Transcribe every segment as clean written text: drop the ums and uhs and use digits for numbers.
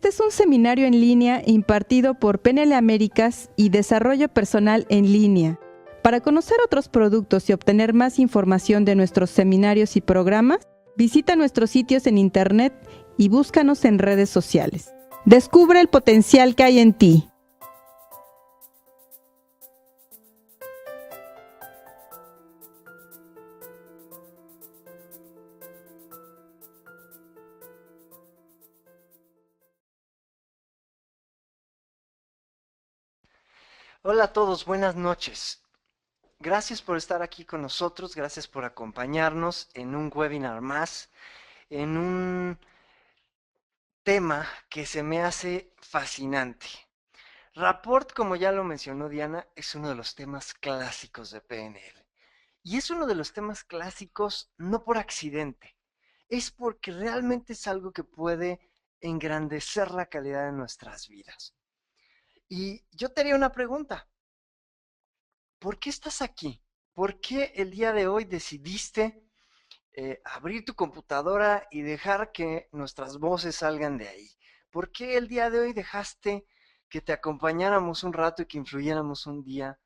Este es un seminario en línea impartido por PNL Américas y Desarrollo Personal en Línea. Para conocer otros productos y obtener más información de nuestros seminarios y programas, visita nuestros sitios en internet y búscanos en redes sociales. Descubre el potencial que hay en ti. Hola a todos, buenas noches. Gracias por estar aquí con nosotros, gracias por acompañarnos en un webinar más, en un tema que se me hace fascinante. Rapport, como ya lo mencionó Diana, es uno de los temas clásicos de PNL. Y es uno de los temas clásicos no por accidente, es porque realmente es algo que puede engrandecer la calidad de nuestras vidas. Y yo te haría una pregunta. ¿Por qué estás aquí? ¿Por qué el día de hoy decidiste abrir tu computadora y dejar que nuestras voces salgan de ahí? ¿Por qué el día de hoy dejaste que te acompañáramos un rato y que influyéramos un día,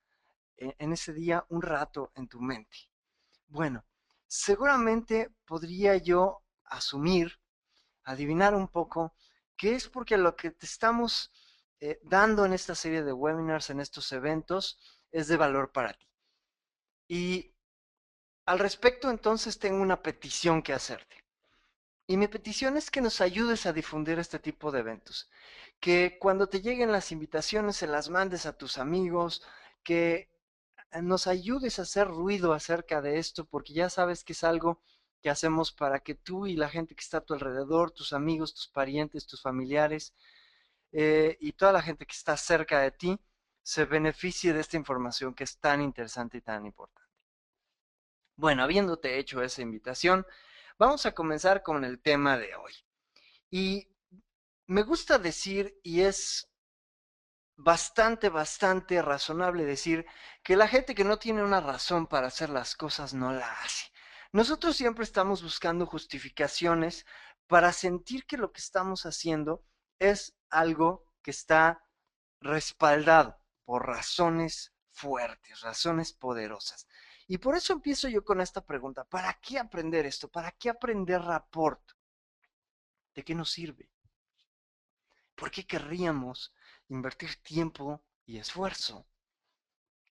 en ese día, un rato en tu mente? Bueno, seguramente podría yo asumir, adivinar un poco, que es porque lo que te estamos dando en esta serie de webinars, en estos eventos, es de valor para ti. Y al respecto, entonces, tengo una petición que hacerte. Y mi petición es que nos ayudes a difundir este tipo de eventos. Que cuando te lleguen las invitaciones se las mandes a tus amigos, que nos ayudes a hacer ruido acerca de esto, porque ya sabes que es algo que hacemos para que tú y la gente que está a tu alrededor, tus amigos, tus parientes, tus familiares, y toda la gente que está cerca de ti, se beneficie de esta información que es tan interesante y tan importante. Bueno, habiéndote hecho esa invitación, vamos a comenzar con el tema de hoy. Y me gusta decir, y es bastante razonable decir, que la gente que no tiene una razón para hacer las cosas no la hace. Nosotros siempre estamos buscando justificaciones para sentir que lo que estamos haciendo es algo que está respaldado por razones fuertes, razones poderosas. Y por eso empiezo yo con esta pregunta: ¿para qué aprender esto? ¿Para qué aprender rapport? ¿De qué nos sirve? ¿Por qué querríamos invertir tiempo y esfuerzo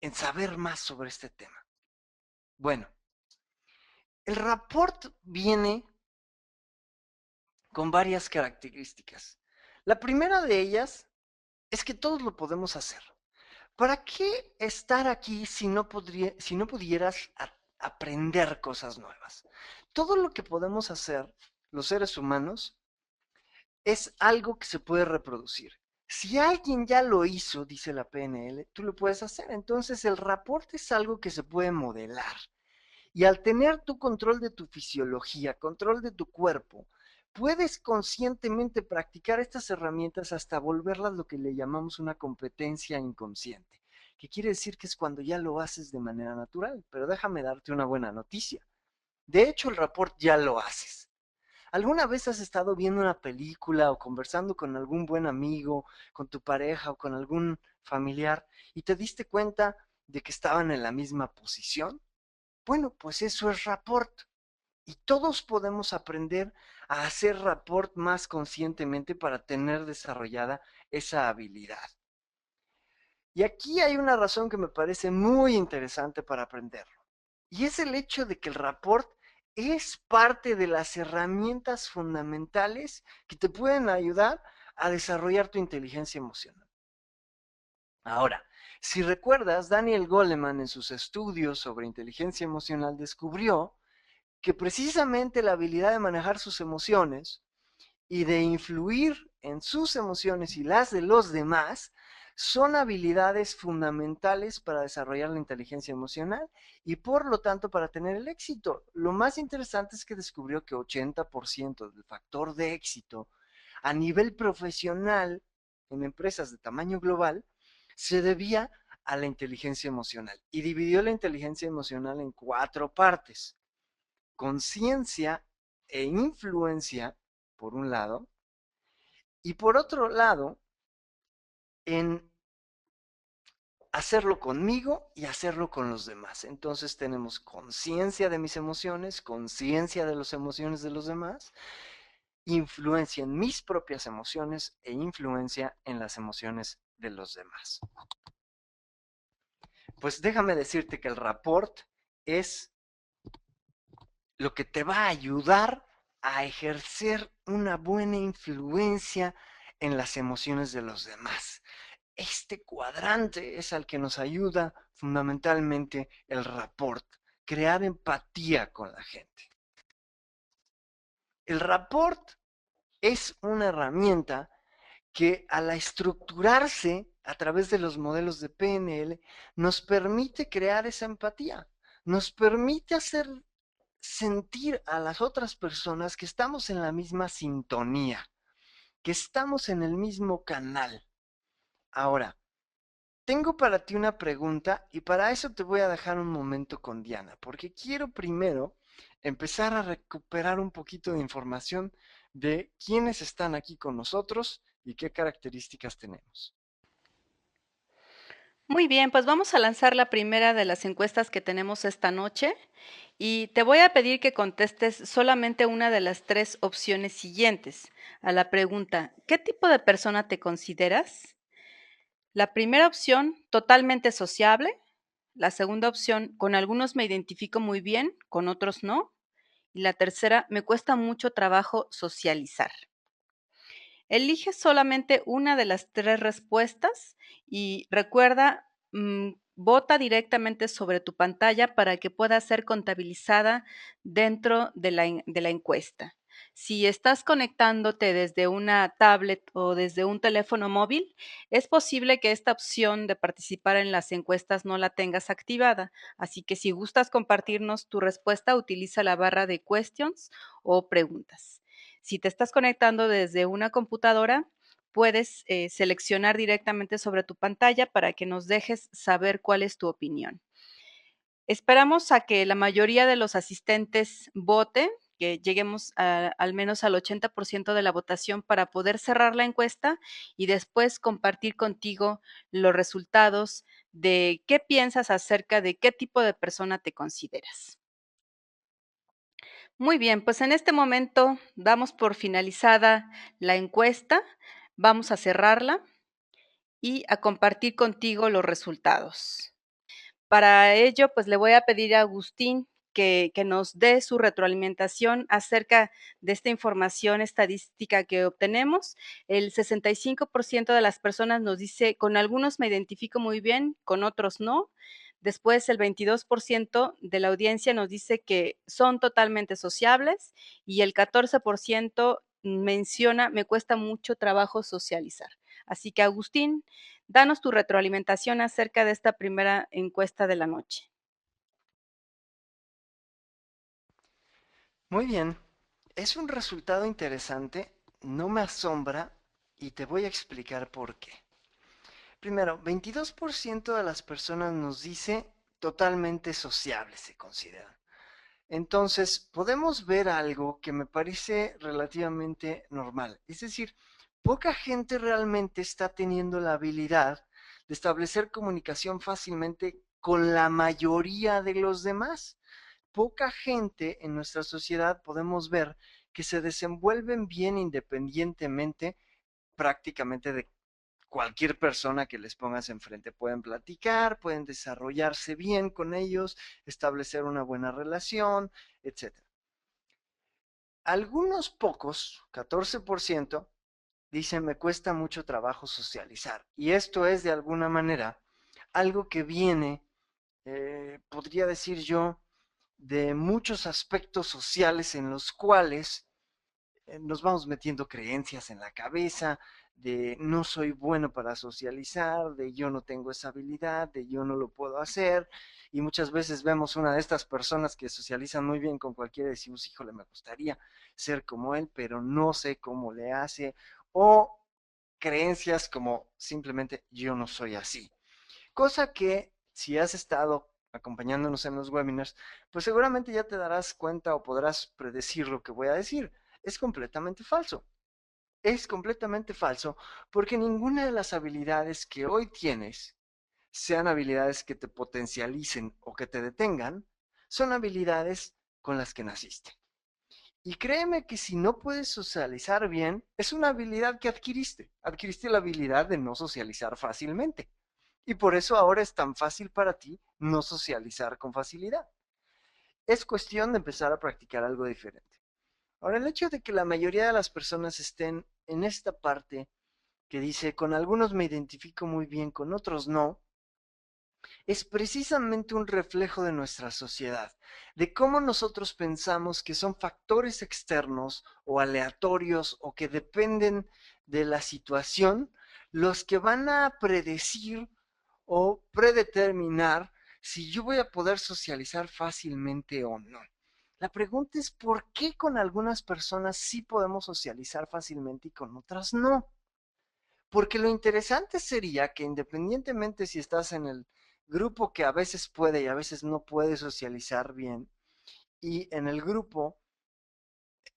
en saber más sobre este tema? Bueno, el rapport viene con varias características. La primera de ellas es que todos lo podemos hacer. ¿Para qué estar aquí si no pudieras aprender cosas nuevas? Todo lo que podemos hacer los seres humanos es algo que se puede reproducir. Si alguien ya lo hizo, dice la PNL, tú lo puedes hacer. Entonces el rapport es algo que se puede modelar. Y al tener tu control de tu fisiología, control de tu cuerpo, puedes conscientemente practicar estas herramientas hasta volverlas lo que le llamamos una competencia inconsciente, que quiere decir que es cuando ya lo haces de manera natural. Pero déjame darte una buena noticia. De hecho, el rapport ya lo haces. ¿Alguna vez has estado viendo una película o conversando con algún buen amigo, con tu pareja o con algún familiar y te diste cuenta de que estaban en la misma posición? Bueno, pues eso es rapport. Y todos podemos aprender a hacer rapport más conscientemente para tener desarrollada esa habilidad. Y aquí hay una razón que me parece muy interesante para aprenderlo. Y es el hecho de que el rapport es parte de las herramientas fundamentales que te pueden ayudar a desarrollar tu inteligencia emocional. Ahora, si recuerdas, Daniel Goleman en sus estudios sobre inteligencia emocional descubrió que precisamente la habilidad de manejar sus emociones y de influir en sus emociones y las de los demás son habilidades fundamentales para desarrollar la inteligencia emocional y por lo tanto para tener el éxito. Lo más interesante es que descubrió que 80% del factor de éxito a nivel profesional en empresas de tamaño global se debía a la inteligencia emocional y dividió la inteligencia emocional en 4 partes: conciencia e influencia, por un lado, Y por otro lado, en hacerlo conmigo y hacerlo con los demás. Entonces tenemos conciencia de mis emociones, conciencia de las emociones de los demás, influencia en mis propias emociones e influencia en las emociones de los demás. Pues déjame decirte que el rapport es lo que te va a ayudar a ejercer una buena influencia en las emociones de los demás. Este cuadrante es al que nos ayuda fundamentalmente el rapport, crear empatía con la gente. El rapport es una herramienta que al estructurarse a través de los modelos de PNL nos permite crear esa empatía, nos permite hacer sentir a las otras personas que estamos en la misma sintonía, que estamos en el mismo canal. Ahora, tengo para ti una pregunta y para eso te voy a dejar un momento con Diana, porque quiero primero empezar a recuperar un poquito de información de quiénes están aquí con nosotros y qué características tenemos. Muy bien, pues vamos a lanzar la primera de las encuestas que tenemos esta noche y te voy a pedir que contestes solamente una de las tres opciones siguientes a la pregunta, ¿qué tipo de persona te consideras? La primera opción, totalmente sociable. La segunda opción, con algunos me identifico muy bien, con otros no. Y la tercera, me cuesta mucho trabajo socializar. Elige solamente una de las tres respuestas y recuerda, vota directamente sobre tu pantalla para que pueda ser contabilizada dentro de la encuesta. Si estás conectándote desde una tablet o desde un teléfono móvil, es posible que esta opción de participar en las encuestas no la tengas activada. Así que si gustas compartirnos tu respuesta, utiliza la barra de questions o preguntas. Si te estás conectando desde una computadora, puedes seleccionar directamente sobre tu pantalla para que nos dejes saber cuál es tu opinión. Esperamos a que la mayoría de los asistentes voten, que lleguemos al menos al 80% de la votación para poder cerrar la encuesta y después compartir contigo los resultados de qué piensas acerca de qué tipo de persona te consideras. Muy bien, pues en este momento damos por finalizada la encuesta. Vamos a cerrarla y a compartir contigo los resultados. Para ello, pues le voy a pedir a Agustín que nos dé su retroalimentación acerca de esta información estadística que obtenemos. El 65% de las personas nos dice, con algunos me identifico muy bien, con otros no. Después, el 22% de la audiencia nos dice que son totalmente sociables y el 14% menciona, me cuesta mucho trabajo socializar. Así que, Agustín, danos tu retroalimentación acerca de esta primera encuesta de la noche. Muy bien, es un resultado interesante, no me asombra y te voy a explicar por qué. Primero, 22% de las personas nos dice totalmente sociables se consideran. Entonces, podemos ver algo que me parece relativamente normal. Es decir, poca gente realmente está teniendo la habilidad de establecer comunicación fácilmente con la mayoría de los demás. Poca gente en nuestra sociedad podemos ver que se desenvuelven bien independientemente prácticamente de cualquier persona que les pongas enfrente. Pueden platicar, pueden desarrollarse bien con ellos, establecer una buena relación, etcétera. Algunos pocos, 14%, dicen me cuesta mucho trabajo socializar. Y esto es de alguna manera algo que viene, podría decir yo, de muchos aspectos sociales en los cuales nos vamos metiendo creencias en la cabeza de no soy bueno para socializar, de yo no tengo esa habilidad, de yo no lo puedo hacer. Y muchas veces vemos una de estas personas que socializan muy bien con cualquiera y decimos, híjole, me gustaría ser como él, pero no sé cómo le hace. O creencias como simplemente yo no soy así. Cosa que si has estado acompañándonos en los webinars, pues seguramente ya te darás cuenta o podrás predecir lo que voy a decir. Es completamente falso. es completamente falso porque ninguna de las habilidades que hoy tienes, sean habilidades que te potencialicen o que te detengan, son habilidades con las que naciste. Y créeme que si no puedes socializar bien, es una habilidad que adquiriste. Adquiriste la habilidad de no socializar fácilmente. Y por eso ahora es tan fácil para ti no socializar con facilidad. Es cuestión de empezar a practicar algo diferente. Ahora, el hecho de que la mayoría de las personas estén en esta parte que dice, con algunos me identifico muy bien, con otros no, es precisamente un reflejo de nuestra sociedad, de cómo nosotros pensamos que son factores externos o aleatorios o que dependen de la situación los que van a predecir o predeterminar si yo voy a poder socializar fácilmente o no. La pregunta es por qué con algunas personas sí podemos socializar fácilmente y con otras no. Porque lo interesante sería que independientemente si estás en el grupo que a veces puede y a veces no puede socializar bien, y en el grupo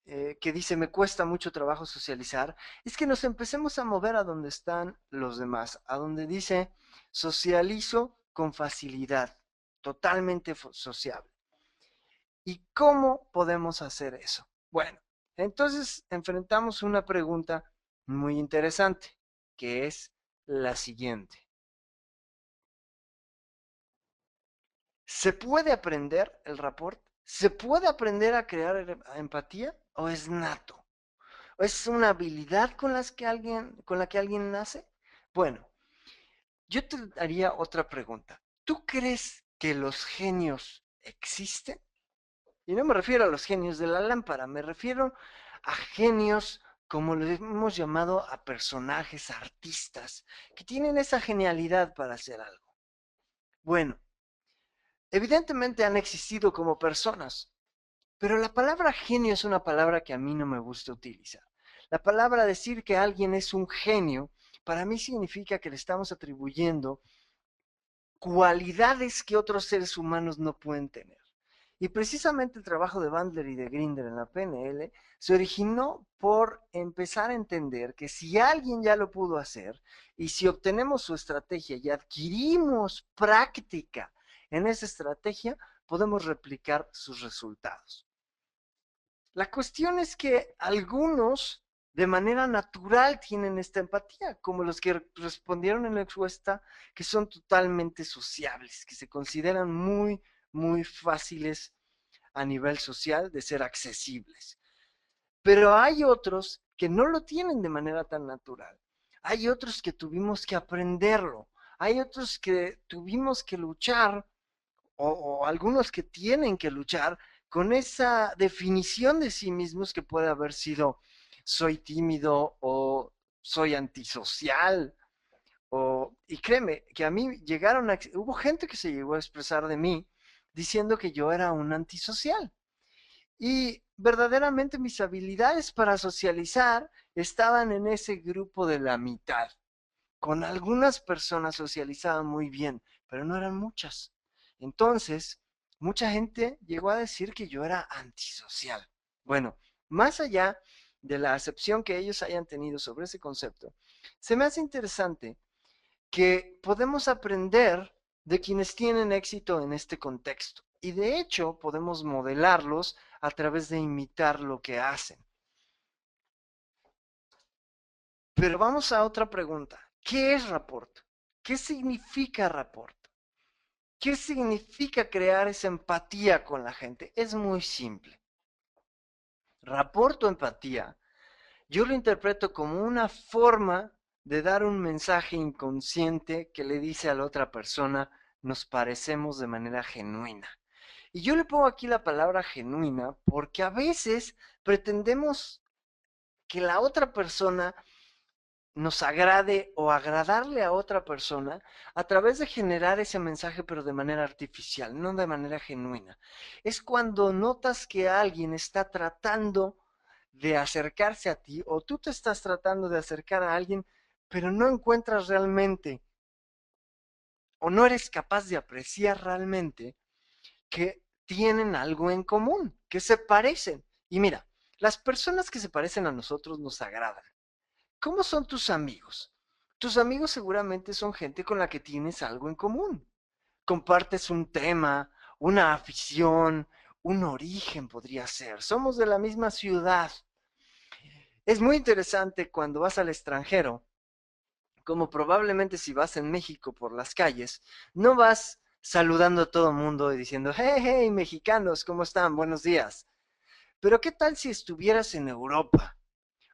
que dice me cuesta mucho trabajo socializar, es que nos empecemos a mover a donde están los demás, a donde dice socializo con facilidad, totalmente sociable. ¿Y cómo podemos hacer eso? Bueno, entonces enfrentamos una pregunta muy interesante, que es la siguiente. ¿Se puede aprender el rapport? ¿Se puede aprender a crear empatía o es nato? ¿O es una habilidad con la que alguien nace? Bueno, yo te haría otra pregunta. ¿Tú crees que los genios existen? Y no me refiero a los genios de la lámpara, me refiero a genios como lo hemos llamado a personajes, artistas, que tienen esa genialidad para hacer algo. Bueno, evidentemente han existido como personas, pero la palabra genio es una palabra que a mí no me gusta utilizar. La palabra decir que alguien es un genio, para mí significa que le estamos atribuyendo cualidades que otros seres humanos no pueden tener. Y precisamente el trabajo de Bandler y de Grinder en la PNL se originó por empezar a entender que si alguien ya lo pudo hacer y si obtenemos su estrategia y adquirimos práctica en esa estrategia, podemos replicar sus resultados. La cuestión es que algunos de manera natural tienen esta empatía, como los que respondieron en la encuesta, que son totalmente sociables, que se consideran muy, muy fáciles a nivel social de ser accesibles. Pero hay otros que no lo tienen de manera tan natural. Hay otros que tuvimos que aprenderlo. Hay otros que tuvimos que luchar o algunos que tienen que luchar con esa definición de sí mismos que puede haber sido soy tímido o soy antisocial. Y créeme que a mí hubo gente que se llegó a expresar de mí diciendo que yo era un antisocial. Y verdaderamente mis habilidades para socializar estaban en ese grupo de la mitad. Con algunas personas socializaba muy bien, pero no eran muchas. Entonces, mucha gente llegó a decir que yo era antisocial. Bueno, más allá de la acepción que ellos hayan tenido sobre ese concepto, se me hace interesante que podemos aprender de quienes tienen éxito en este contexto. Y de hecho, podemos modelarlos a través de imitar lo que hacen. Pero vamos a otra pregunta. ¿Qué es rapport? ¿Qué significa rapport? ¿Qué significa crear esa empatía con la gente? Es muy simple. Rapport o empatía, yo lo interpreto como una forma de dar un mensaje inconsciente que le dice a la otra persona, nos parecemos de manera genuina. Y yo le pongo aquí la palabra genuina porque a veces pretendemos que la otra persona nos agrade o agradarle a otra persona a través de generar ese mensaje pero de manera artificial, no de manera genuina. Es cuando notas que alguien está tratando de acercarse a ti o tú te estás tratando de acercar a alguien pero no encuentras realmente o no eres capaz de apreciar realmente que tienen algo en común, que se parecen. Y mira, las personas que se parecen a nosotros nos agradan. ¿Cómo son tus amigos? Tus amigos seguramente son gente con la que tienes algo en común. Compartes un tema, una afición, un origen podría ser. Somos de la misma ciudad. Es muy interesante cuando vas al extranjero, como probablemente si vas en México por las calles, no vas saludando a todo el mundo y diciendo, hey, hey, mexicanos, ¿cómo están? Buenos días. Pero ¿qué tal si estuvieras en Europa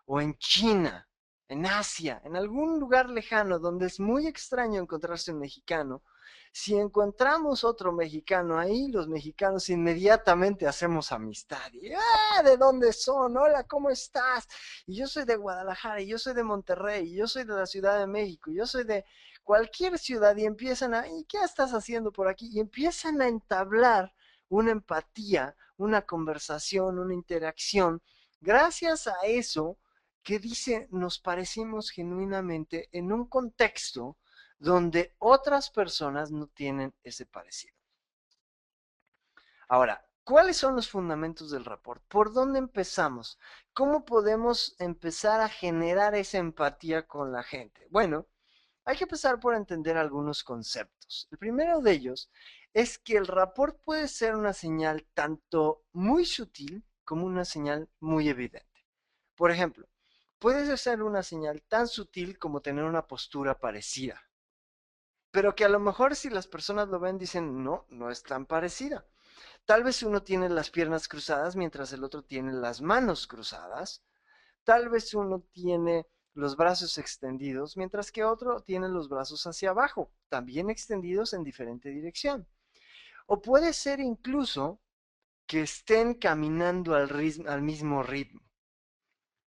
o en China, en Asia, en algún lugar lejano donde es muy extraño encontrarse un mexicano? Si encontramos otro mexicano ahí, los mexicanos inmediatamente hacemos amistad. Y, ¡ah! ¿De dónde son? Hola, ¿cómo estás? Y yo soy de Guadalajara, y yo soy de Monterrey, y yo soy de la Ciudad de México, y yo soy de cualquier ciudad, y empiezan a, ¿y qué estás haciendo por aquí? Y empiezan a entablar una empatía, una conversación, una interacción. Gracias a eso, que dice, nos parecimos genuinamente en un contexto donde otras personas no tienen ese parecido. Ahora, ¿cuáles son los fundamentos del rapport? ¿Por dónde empezamos? ¿Cómo podemos empezar a generar esa empatía con la gente? Bueno, hay que empezar por entender algunos conceptos. El primero de ellos es que el rapport puede ser una señal tanto muy sutil como una señal muy evidente. Por ejemplo, puede ser una señal tan sutil como tener una postura parecida, pero que a lo mejor si las personas lo ven dicen, no, no es tan parecida. Tal vez uno tiene las piernas cruzadas mientras el otro tiene las manos cruzadas. Tal vez uno tiene los brazos extendidos mientras que otro tiene los brazos hacia abajo, también extendidos en diferente dirección. O puede ser incluso que estén caminando al mismo ritmo.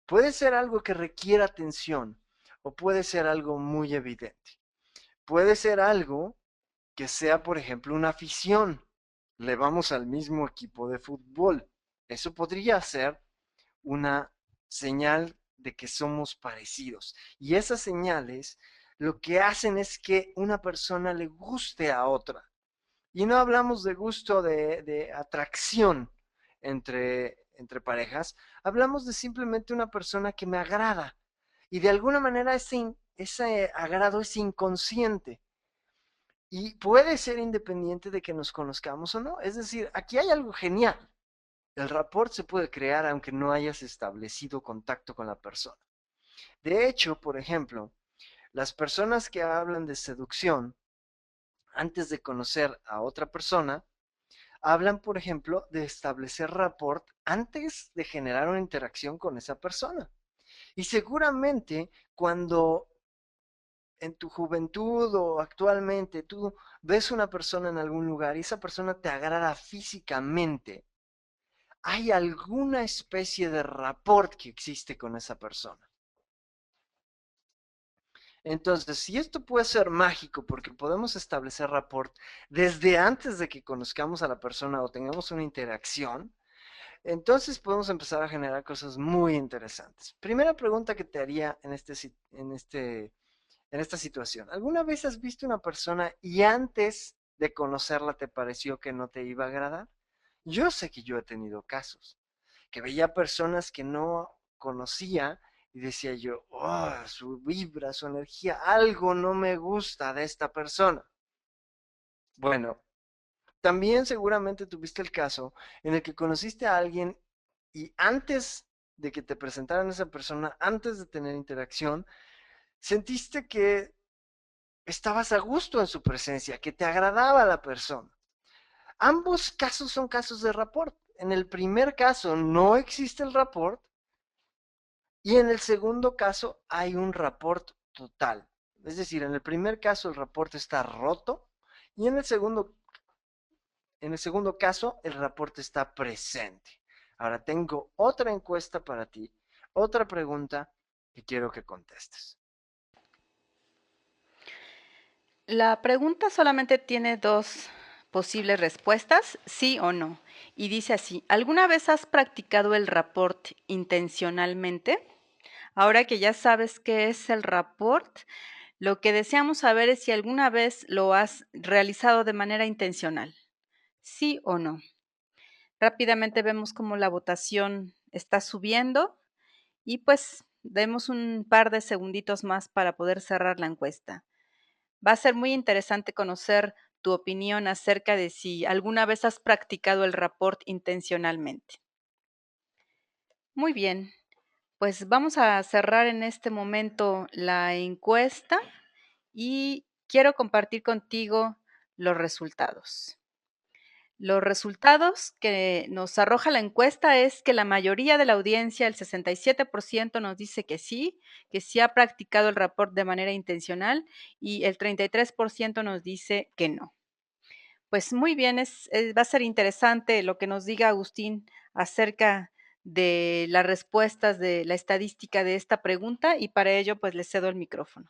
Puede ser algo que requiera atención o puede ser algo muy evidente. Puede ser algo que sea, por ejemplo, una afición. Le vamos al mismo equipo de fútbol. Eso podría ser una señal de que somos parecidos. Y esas señales lo que hacen es que una persona le guste a otra. Y no hablamos de gusto de atracción entre parejas, hablamos de simplemente una persona que me agrada. Y de alguna manera ese agrado es inconsciente. Y puede ser independiente de que nos conozcamos o no. Es decir, aquí hay algo genial. El rapport se puede crear aunque no hayas establecido contacto con la persona. De hecho, por ejemplo, las personas que hablan de seducción antes de conocer a otra persona, hablan, por ejemplo, de establecer rapport antes de generar una interacción con esa persona. Y seguramente cuando en tu juventud o actualmente tú ves una persona en algún lugar y esa persona te agrada físicamente, hay alguna especie de rapport que existe con esa persona. Entonces, si esto puede ser mágico porque podemos establecer rapport desde antes de que conozcamos a la persona o tengamos una interacción, entonces podemos empezar a generar cosas muy interesantes. Primera pregunta que te haría en esta situación. ¿Alguna vez has visto una persona y antes de conocerla te pareció que no te iba a agradar? Yo sé que yo he tenido casos, que veía personas que no conocía y decía yo, oh, su vibra, su energía, algo no me gusta de esta persona. Bueno, también seguramente tuviste el caso en el que conociste a alguien y antes de que te presentaran a esa persona, antes de tener interacción, sentiste que estabas a gusto en su presencia, que te agradaba la persona. Ambos casos son casos de rapport. En el primer caso no existe el rapport y en el segundo caso hay un rapport total. Es decir, en el primer caso el rapport está roto y en el segundo caso el rapport está presente. Ahora tengo otra encuesta para ti, otra pregunta que quiero que contestes. La pregunta solamente tiene dos posibles respuestas, sí o no. Y dice así, ¿alguna vez has practicado el rapport intencionalmente? Ahora que ya sabes qué es el rapport, lo que deseamos saber es si alguna vez lo has realizado de manera intencional, sí o no. Rápidamente vemos cómo la votación está subiendo y pues demos un par de segunditos más para poder cerrar la encuesta. Va a ser muy interesante conocer tu opinión acerca de si alguna vez has practicado el rapport intencionalmente. Muy bien, pues vamos a cerrar en este momento la encuesta y quiero compartir contigo los resultados. Los resultados que nos arroja la encuesta es que la mayoría de la audiencia, el 67%, nos dice que sí ha practicado el rapport de manera intencional y el 33% nos dice que no. Pues muy bien, va a ser interesante lo que nos diga Agustín acerca de las respuestas de la estadística de esta pregunta y para ello pues le cedo el micrófono.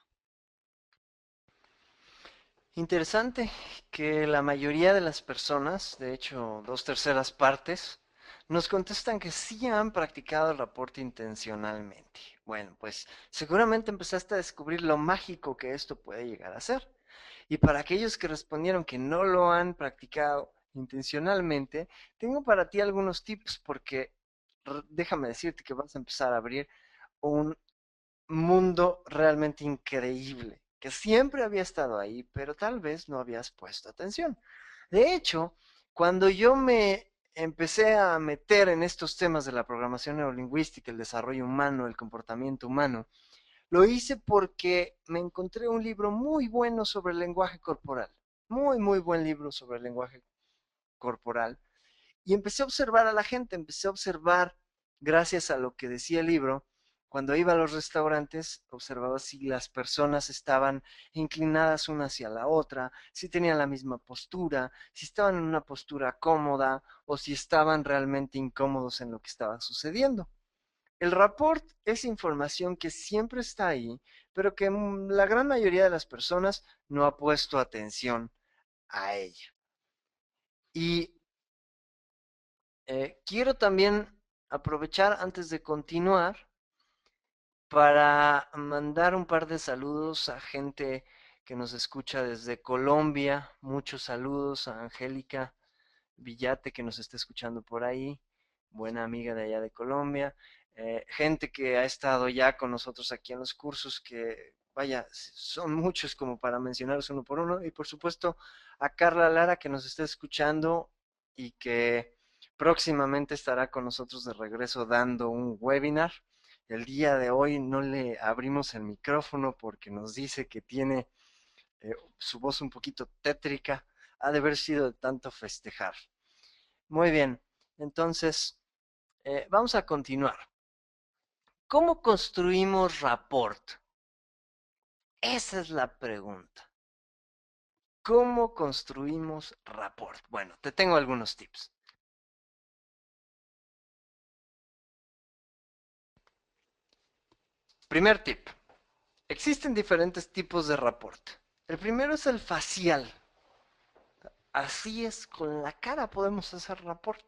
Interesante que la mayoría de las personas, de hecho 2/3 partes, nos contestan que sí han practicado el reporte intencionalmente. Bueno, pues seguramente empezaste a descubrir lo mágico que esto puede llegar a ser. Y para aquellos que respondieron que no lo han practicado intencionalmente, tengo para ti algunos tips porque déjame decirte que vas a empezar a abrir un mundo realmente increíble, que siempre había estado ahí, pero tal vez no habías puesto atención. De hecho, cuando yo me empecé a meter en estos temas de la programación neurolingüística, el desarrollo humano, el comportamiento humano, lo hice porque me encontré un libro muy bueno sobre el lenguaje corporal, muy, muy buen libro sobre el lenguaje corporal, y empecé a observar a la gente, empecé a observar, gracias a lo que decía el libro, cuando iba a los restaurantes, observaba si las personas estaban inclinadas una hacia la otra, si tenían la misma postura, si estaban en una postura cómoda o si estaban realmente incómodos en lo que estaba sucediendo. El rapport es información que siempre está ahí, pero que la gran mayoría de las personas no ha puesto atención a ella. Y quiero también aprovechar antes de continuar para mandar un par de saludos a gente que nos escucha desde Colombia. Muchos saludos a Angélica Villate que nos está escuchando por ahí, buena amiga de allá de Colombia. Gente que ha estado ya con nosotros aquí en los cursos, que vaya, son muchos como para mencionarlos uno por uno. Y por supuesto a Carla Lara que nos está escuchando y que próximamente estará con nosotros de regreso dando un webinar. El día de hoy no le abrimos el micrófono porque nos dice que tiene su voz un poquito tétrica. Ha de haber sido de tanto festejar. Muy bien, entonces vamos a continuar. ¿Cómo construimos rapport? Esa es la pregunta. ¿Cómo construimos rapport? Bueno, te tengo algunos tips. Primer tip. Existen diferentes tipos de rapport. El primero es el facial. Así es, con la cara podemos hacer rapport.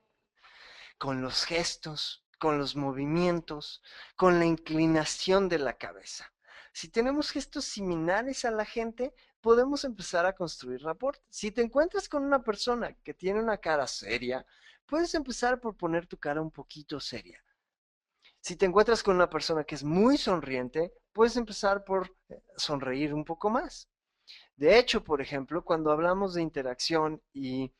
Con los gestos, con los movimientos, con la inclinación de la cabeza. Si tenemos gestos similares a la gente, podemos empezar a construir rapport. Si te encuentras con una persona que tiene una cara seria, puedes empezar por poner tu cara un poquito seria. Si te encuentras con una persona que es muy sonriente, puedes empezar por sonreír un poco más. De hecho, por ejemplo, cuando hablamos de interacción y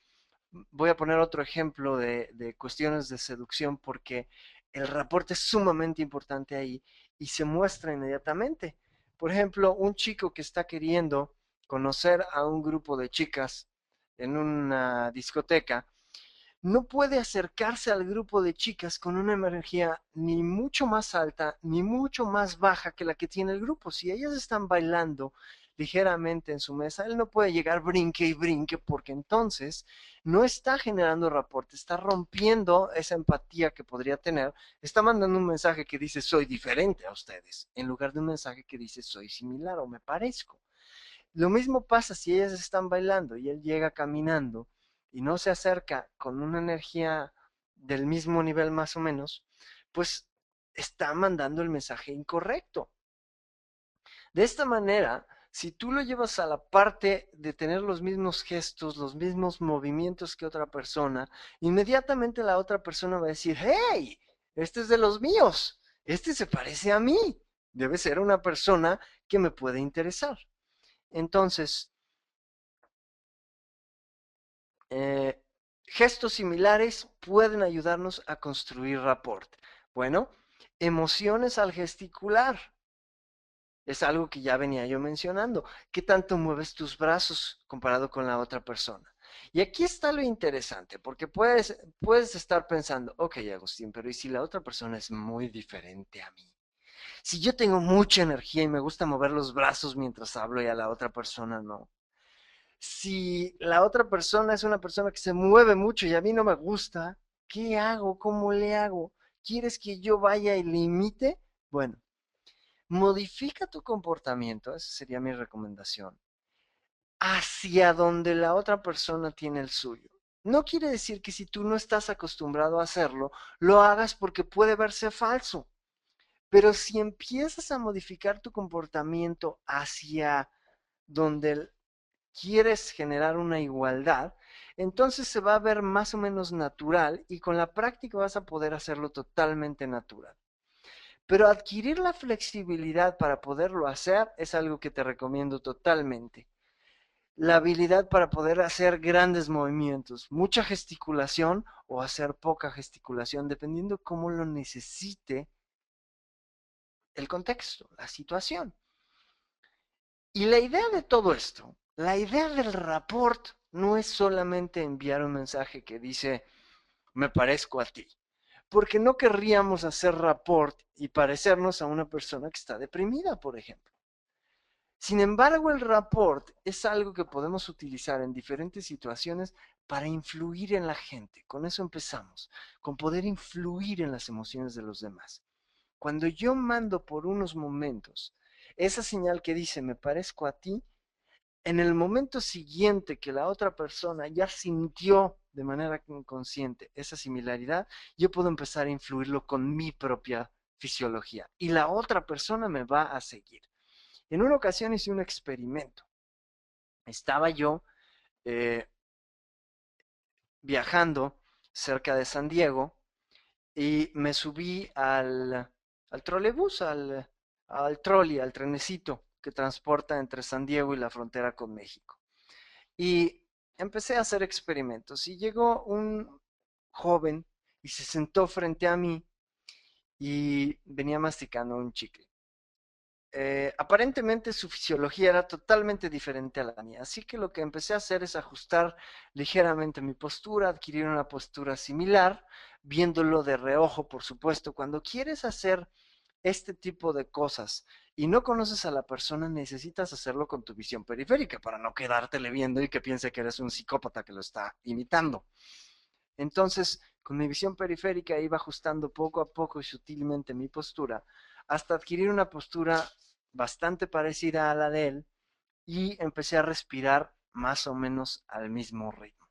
voy a poner otro ejemplo de cuestiones de seducción porque el rapport es sumamente importante ahí y se muestra inmediatamente. Por ejemplo, un chico que está queriendo conocer a un grupo de chicas en una discoteca no puede acercarse al grupo de chicas con una energía ni mucho más alta ni mucho más baja que la que tiene el grupo. Si ellas están bailando ligeramente en su mesa, él no puede llegar brinque y brinque porque entonces no está generando rapport, está rompiendo esa empatía que podría tener, está mandando un mensaje que dice soy diferente a ustedes, en lugar de un mensaje que dice soy similar o me parezco. Lo mismo pasa si ellas están bailando y él llega caminando y no se acerca con una energía del mismo nivel más o menos, pues está mandando el mensaje incorrecto. De esta manera, si tú lo llevas a la parte de tener los mismos gestos, los mismos movimientos que otra persona, inmediatamente la otra persona va a decir, hey, este es de los míos. Este se parece a mí, debe ser una persona que me puede interesar. Entonces, eh, gestos similares pueden ayudarnos a construir rapport. Bueno, emociones al gesticular. Es algo que ya venía yo mencionando. ¿Qué tanto mueves tus brazos comparado con la otra persona? Y aquí está lo interesante, porque puedes estar pensando, ok, Agustín, pero ¿y si la otra persona es muy diferente a mí? Si yo tengo mucha energía y me gusta mover los brazos mientras hablo y a la otra persona no. Si la otra persona es una persona que se mueve mucho y a mí no me gusta, ¿qué hago? ¿Cómo le hago? ¿Quieres que yo vaya y le imite? Bueno, modifica tu comportamiento, esa sería mi recomendación, hacia donde la otra persona tiene el suyo. No quiere decir que si tú no estás acostumbrado a hacerlo, lo hagas porque puede verse falso. Pero si empiezas a modificar tu comportamiento hacia donde quieres generar una igualdad, entonces se va a ver más o menos natural y con la práctica vas a poder hacerlo totalmente natural. Pero adquirir la flexibilidad para poderlo hacer es algo que te recomiendo totalmente. La habilidad para poder hacer grandes movimientos, mucha gesticulación o hacer poca gesticulación, dependiendo cómo lo necesite el contexto, la situación. Y la idea de todo esto, la idea del rapport, no es solamente enviar un mensaje que dice, me parezco a ti, porque no querríamos hacer rapport y parecernos a una persona que está deprimida, por ejemplo. Sin embargo, el rapport es algo que podemos utilizar en diferentes situaciones para influir en la gente. Con eso empezamos, con poder influir en las emociones de los demás. Cuando yo mando por unos momentos esa señal que dice me parezco a ti, en el momento siguiente que la otra persona ya sintió de manera inconsciente esa similaridad, yo puedo empezar a influirlo con mi propia fisiología y la otra persona me va a seguir. En una ocasión hice un experimento. Estaba yo eh, viajando cerca de San Diego y me subí al trolebús, al trolley, al trenecito que transporta entre San Diego y la frontera con México. Y empecé a hacer experimentos y llegó un joven y se sentó frente a mí y venía masticando un chicle. Aparentemente su fisiología era totalmente diferente a la mía, así que lo que empecé a hacer es ajustar ligeramente mi postura, adquirir una postura similar, viéndolo de reojo, por supuesto. Cuando quieres hacer este tipo de cosas y no conoces a la persona, necesitas hacerlo con tu visión periférica para no quedártele viendo y que piense que eres un psicópata que lo está imitando. Entonces, con mi visión periférica iba ajustando poco a poco y sutilmente mi postura hasta adquirir una postura bastante parecida a la de él y empecé a respirar más o menos al mismo ritmo.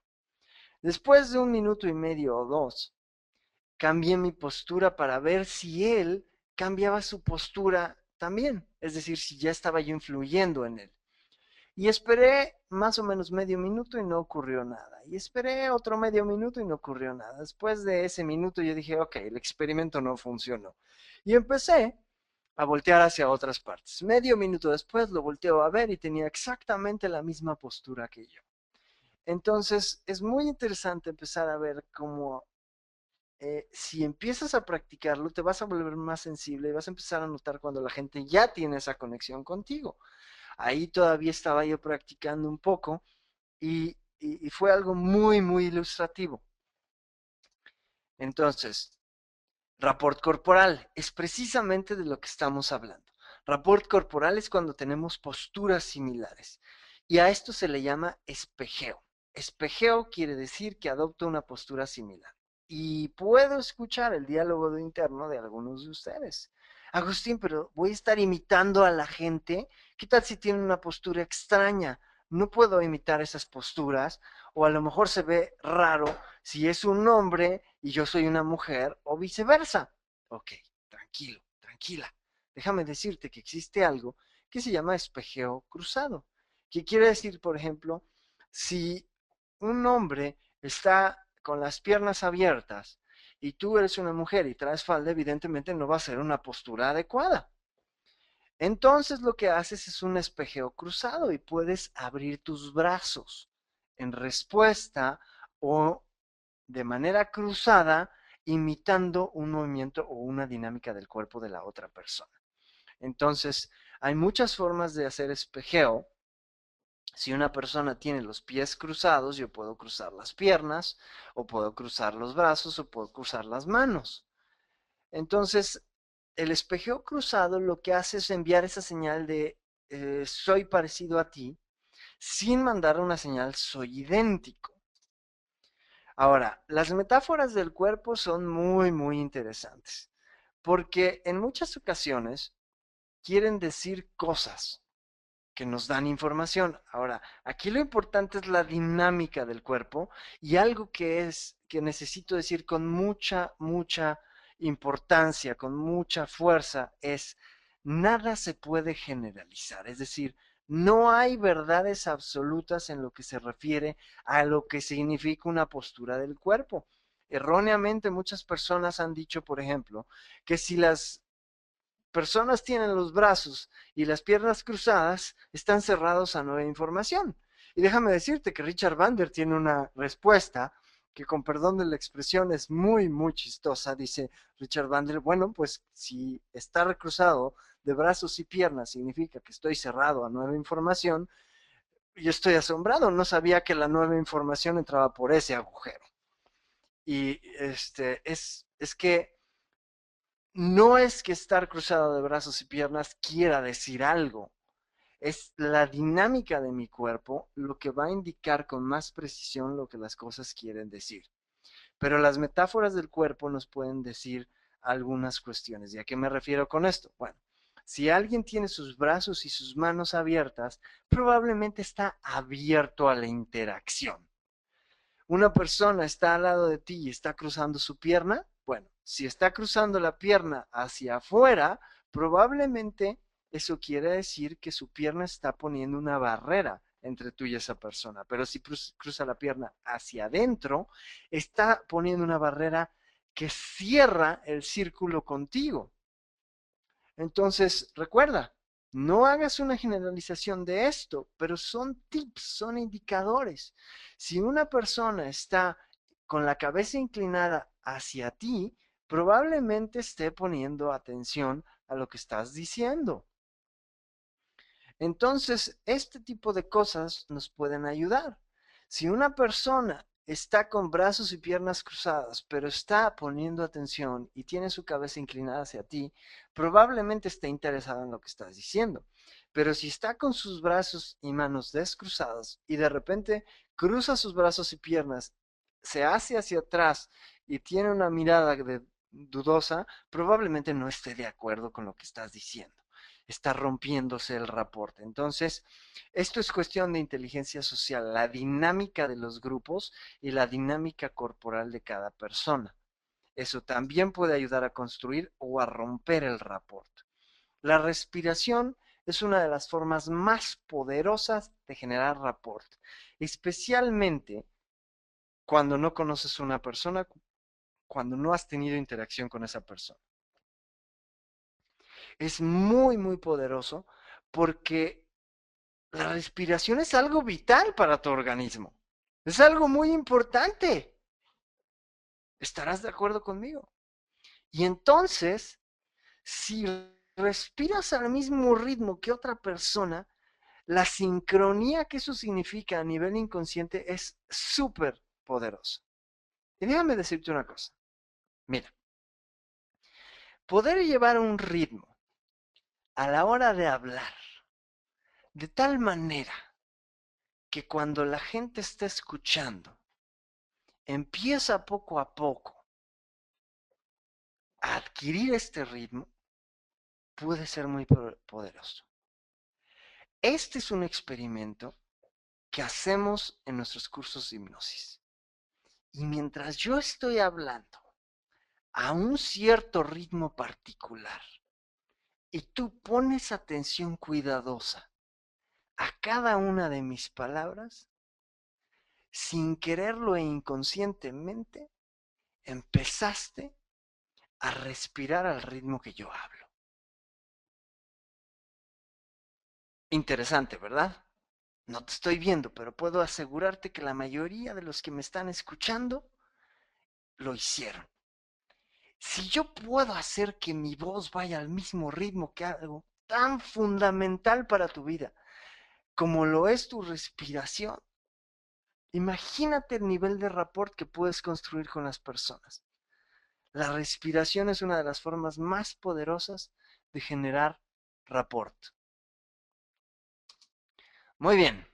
Después de un minuto y medio o dos, cambié mi postura para ver si él cambiaba su postura también, es decir, si ya estaba yo influyendo en él. Y esperé más o menos medio minuto y no ocurrió nada. Y esperé otro medio minuto y no ocurrió nada. Después de ese minuto yo dije, ok, el experimento no funcionó. Y empecé a voltear hacia otras partes. Medio minuto después lo volteo a ver y tenía exactamente la misma postura que yo. Entonces es muy interesante empezar a ver cómo si empiezas a practicarlo te vas a volver más sensible y vas a empezar a notar cuando la gente ya tiene esa conexión contigo. Ahí todavía estaba yo practicando un poco y fue algo muy, muy ilustrativo. Entonces, rapport corporal es precisamente de lo que estamos hablando. Rapport corporal es cuando tenemos posturas similares y a esto se le llama espejeo. Espejeo quiere decir que adopta una postura similar. Y puedo escuchar el diálogo interno de algunos de ustedes. Agustín, pero voy a estar imitando a la gente. ¿Qué tal si tienen una postura extraña? No puedo imitar esas posturas o a lo mejor se ve raro si es un hombre y yo soy una mujer o viceversa. Ok, tranquilo, tranquila. Déjame decirte que existe algo que se llama espejeo cruzado, que quiere decir, por ejemplo, si un hombre está con las piernas abiertas y tú eres una mujer y traes falda, evidentemente no va a ser una postura adecuada. Entonces lo que haces es un espejeo cruzado y puedes abrir tus brazos en respuesta o de manera cruzada, imitando un movimiento o una dinámica del cuerpo de la otra persona. Entonces, hay muchas formas de hacer espejeo. Si una persona tiene los pies cruzados, yo puedo cruzar las piernas, o puedo cruzar los brazos, o puedo cruzar las manos. Entonces, el espejeo cruzado lo que hace es enviar esa señal de soy parecido a ti, sin mandar una señal soy idéntico. Ahora, las metáforas del cuerpo son muy, muy interesantes, porque en muchas ocasiones quieren decir cosas que nos dan información. Ahora, aquí lo importante es la dinámica del cuerpo y algo que necesito decir con mucha importancia, con mucha fuerza, es nada se puede generalizar. Es decir, no hay verdades absolutas en lo que se refiere a lo que significa una postura del cuerpo. Erróneamente muchas personas han dicho, por ejemplo, que si las personas tienen los brazos y las piernas cruzadas, están cerrados a nueva información. Y déjame decirte que Richard Bandler tiene una respuesta que, con perdón de la expresión, es muy chistosa. Dice Richard Bandler, bueno, pues si estar cruzado de brazos y piernas significa que estoy cerrado a nueva información, yo estoy asombrado, no sabía que la nueva información entraba por ese agujero. Y es que no es que estar cruzado de brazos y piernas quiera decir algo, es la dinámica de mi cuerpo lo que va a indicar con más precisión lo que las cosas quieren decir. Pero las metáforas del cuerpo nos pueden decir algunas cuestiones. ¿Y a qué me refiero con esto? Bueno, si alguien tiene sus brazos y sus manos abiertas, probablemente está abierto a la interacción. Una persona está al lado de ti y está cruzando su pierna, bueno, si está cruzando la pierna hacia afuera, probablemente eso quiere decir que su pierna está poniendo una barrera entre tú y esa persona. Pero si cruza la pierna hacia adentro, está poniendo una barrera que cierra el círculo contigo. Entonces, recuerda, no hagas una generalización de esto, pero son tips, son indicadores. Si una persona está con la cabeza inclinada hacia ti, probablemente esté poniendo atención a lo que estás diciendo. Entonces, este tipo de cosas nos pueden ayudar. Si una persona está con brazos y piernas cruzadas, pero está poniendo atención y tiene su cabeza inclinada hacia ti, probablemente esté interesada en lo que estás diciendo. Pero si está con sus brazos y manos descruzadas y de repente cruza sus brazos y piernas, se hace hacia atrás y tiene una mirada dudosa, probablemente no esté de acuerdo con lo que estás diciendo, está rompiéndose el rapport. Entonces, esto es cuestión de inteligencia social, la dinámica de los grupos y la dinámica corporal de cada persona. Eso también puede ayudar a construir o a romper el rapport. La respiración es una de las formas más poderosas de generar rapport, especialmente cuando no conoces a una persona, cuando no has tenido interacción con esa persona. Es muy poderoso porque la respiración es algo vital para tu organismo. Es algo muy importante. ¿Estarás de acuerdo conmigo? Y entonces, si respiras al mismo ritmo que otra persona, la sincronía que eso significa a nivel inconsciente es súper poderosa. Y déjame decirte una cosa. Mira, poder llevar un ritmo a la hora de hablar de tal manera que cuando la gente está escuchando, empieza poco a poco a adquirir este ritmo, puede ser muy poderoso. Este es un experimento que hacemos en nuestros cursos de hipnosis. Y mientras yo estoy hablando a un cierto ritmo particular y tú pones atención cuidadosa a cada una de mis palabras, sin quererlo e inconscientemente, empezaste a respirar al ritmo que yo hablo. Interesante, ¿verdad? No te estoy viendo, pero puedo asegurarte que la mayoría de los que me están escuchando lo hicieron. Si yo puedo hacer que mi voz vaya al mismo ritmo que algo tan fundamental para tu vida como lo es tu respiración, imagínate el nivel de rapport que puedes construir con las personas. La respiración es una de las formas más poderosas de generar rapport. Muy bien.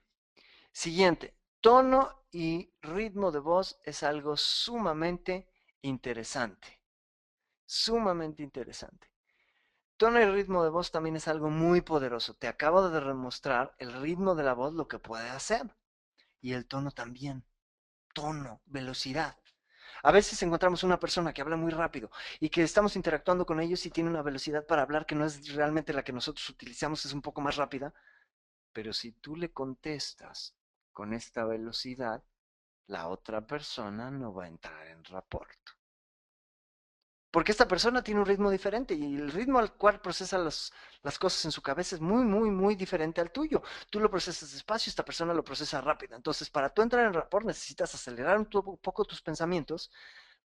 Siguiente. Tono y ritmo de voz es algo sumamente interesante. Sumamente interesante. Tono y ritmo de voz también es algo muy poderoso. Te acabo de demostrar el ritmo de la voz lo que puede hacer. Y el tono también. Tono, velocidad. A veces encontramos una persona que habla muy rápido y que estamos interactuando con ellos y tiene una velocidad para hablar que no es realmente la que nosotros utilizamos, es un poco más rápida. Pero si tú le contestas con esta velocidad, la otra persona no va a entrar en rapport. Porque esta persona tiene un ritmo diferente y el ritmo al cual procesa las cosas en su cabeza es muy, muy, muy diferente al tuyo. Tú lo procesas despacio, esta persona lo procesa rápido. Entonces, para tú entrar en rapport necesitas acelerar un poco tus pensamientos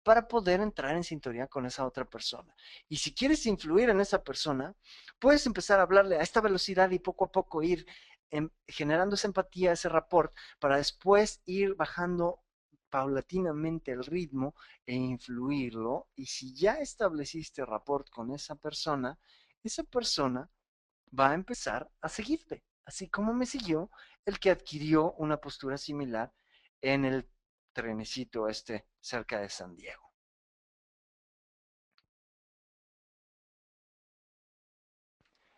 para poder entrar en sintonía con esa otra persona. Y si quieres influir en esa persona, puedes empezar a hablarle a esta velocidad y poco a poco ir generando esa empatía, ese rapport, para después ir bajando paulatinamente el ritmo e influirlo. Y si ya estableciste rapport con esa persona va a empezar a seguirte, así como me siguió el que adquirió una postura similar en el trenecito este cerca de San Diego.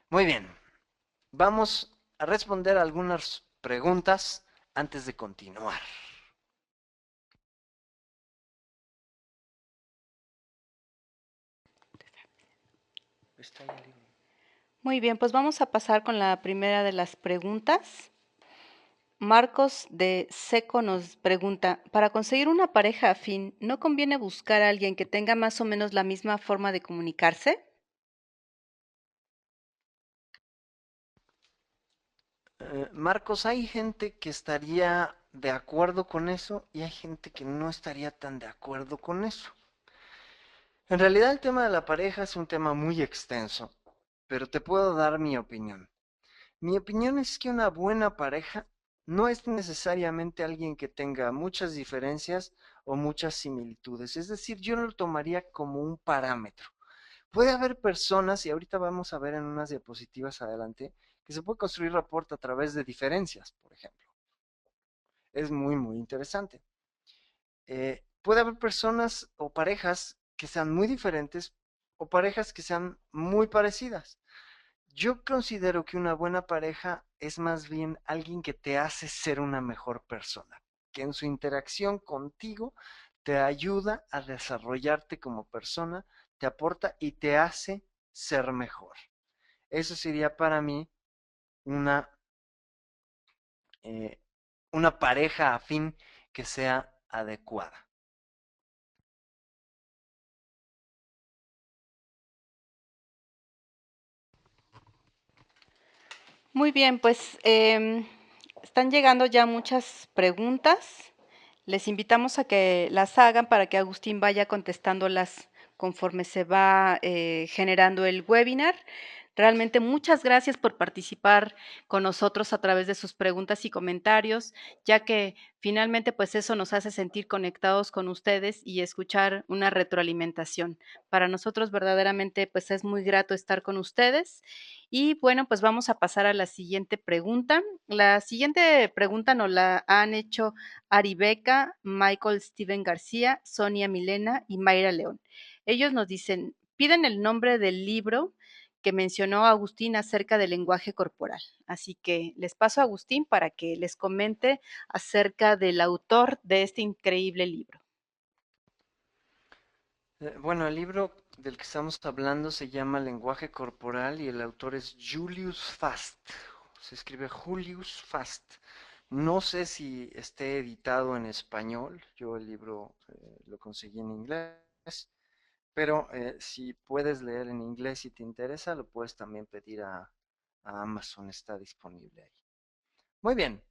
Muy bien, vamos a responder algunas preguntas antes de continuar. Está ahí el libro. Muy bien, pues vamos a pasar con la primera de las preguntas. Marcos de Seco nos pregunta, para conseguir una pareja afín, ¿no conviene buscar a alguien que tenga más o menos la misma forma de comunicarse? Marcos, hay gente que estaría de acuerdo con eso y hay gente que no estaría tan de acuerdo con eso. En realidad el tema de la pareja es un tema muy extenso, pero te puedo dar mi opinión. Mi opinión es que una buena pareja no es necesariamente alguien que tenga muchas diferencias o muchas similitudes. Es decir, yo no lo tomaría como un parámetro. Puede haber personas, y ahorita vamos a ver en unas diapositivas adelante, que se puede construir rapport a través de diferencias, por ejemplo. Es muy, muy interesante. Puede haber personas o parejas que sean muy diferentes o parejas que sean muy parecidas. Yo considero que una buena pareja es más bien alguien que te hace ser una mejor persona, que en su interacción contigo te ayuda a desarrollarte como persona, te aporta y te hace ser mejor. Eso sería para mí una, eh, una pareja afín que sea adecuada. Muy bien, pues están llegando ya muchas preguntas. Les invitamos a que las hagan para que Agustín vaya contestándolas conforme se va generando el webinar. Realmente muchas gracias por participar con nosotros a través de sus preguntas y comentarios, ya que finalmente pues eso nos hace sentir conectados con ustedes y escuchar una retroalimentación. Para nosotros verdaderamente pues es muy grato estar con ustedes. Y bueno, pues vamos a pasar a la siguiente pregunta. La siguiente pregunta nos la han hecho Ari Beca, Michael Steven García, Sonia Milena y Mayra León. Ellos nos dicen, piden el nombre del libro que mencionó Agustín acerca del lenguaje corporal. Así que les paso a Agustín para que les comente acerca del autor de este increíble libro. Bueno, el libro del que estamos hablando se llama Lenguaje Corporal y el autor es Julius Fast. Se escribe Julius Fast. No sé si esté editado en español. Yo el libro lo conseguí en inglés, pero si puedes leer en inglés y te interesa, lo puedes también pedir a Amazon. Está disponible ahí. Muy bien,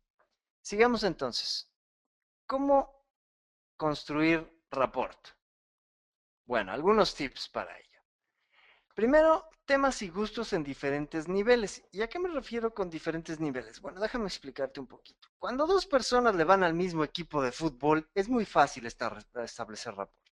sigamos entonces. ¿Cómo construir rapport? Bueno, algunos tips para ello. Primero, temas y gustos en diferentes niveles. ¿Y a qué me refiero con diferentes niveles? Bueno, déjame explicarte un poquito. Cuando dos personas le van al mismo equipo de fútbol, es muy fácil establecer rapport.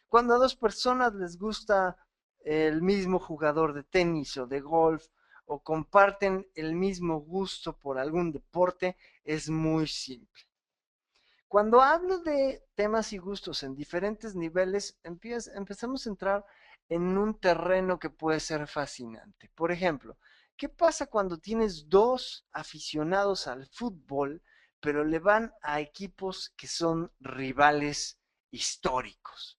Cuando a dos personas les gusta el mismo jugador de tenis o de golf o comparten el mismo gusto por algún deporte, es muy simple. Cuando hablo de temas y gustos en diferentes niveles, empezamos a entrar en un terreno que puede ser fascinante. Por ejemplo, ¿qué pasa cuando tienes dos aficionados al fútbol, pero le van a equipos que son rivales históricos?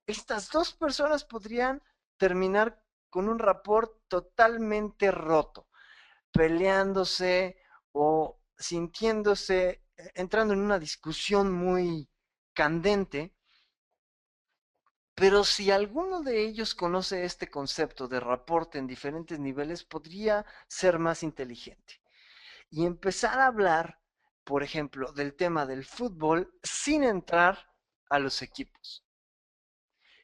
Estas dos personas podrían terminar con un rapport totalmente roto, peleándose o sintiéndose, entrando en una discusión muy candente, pero si alguno de ellos conoce este concepto de rapport en diferentes niveles, podría ser más inteligente y empezar a hablar, por ejemplo, del tema del fútbol sin entrar a los equipos.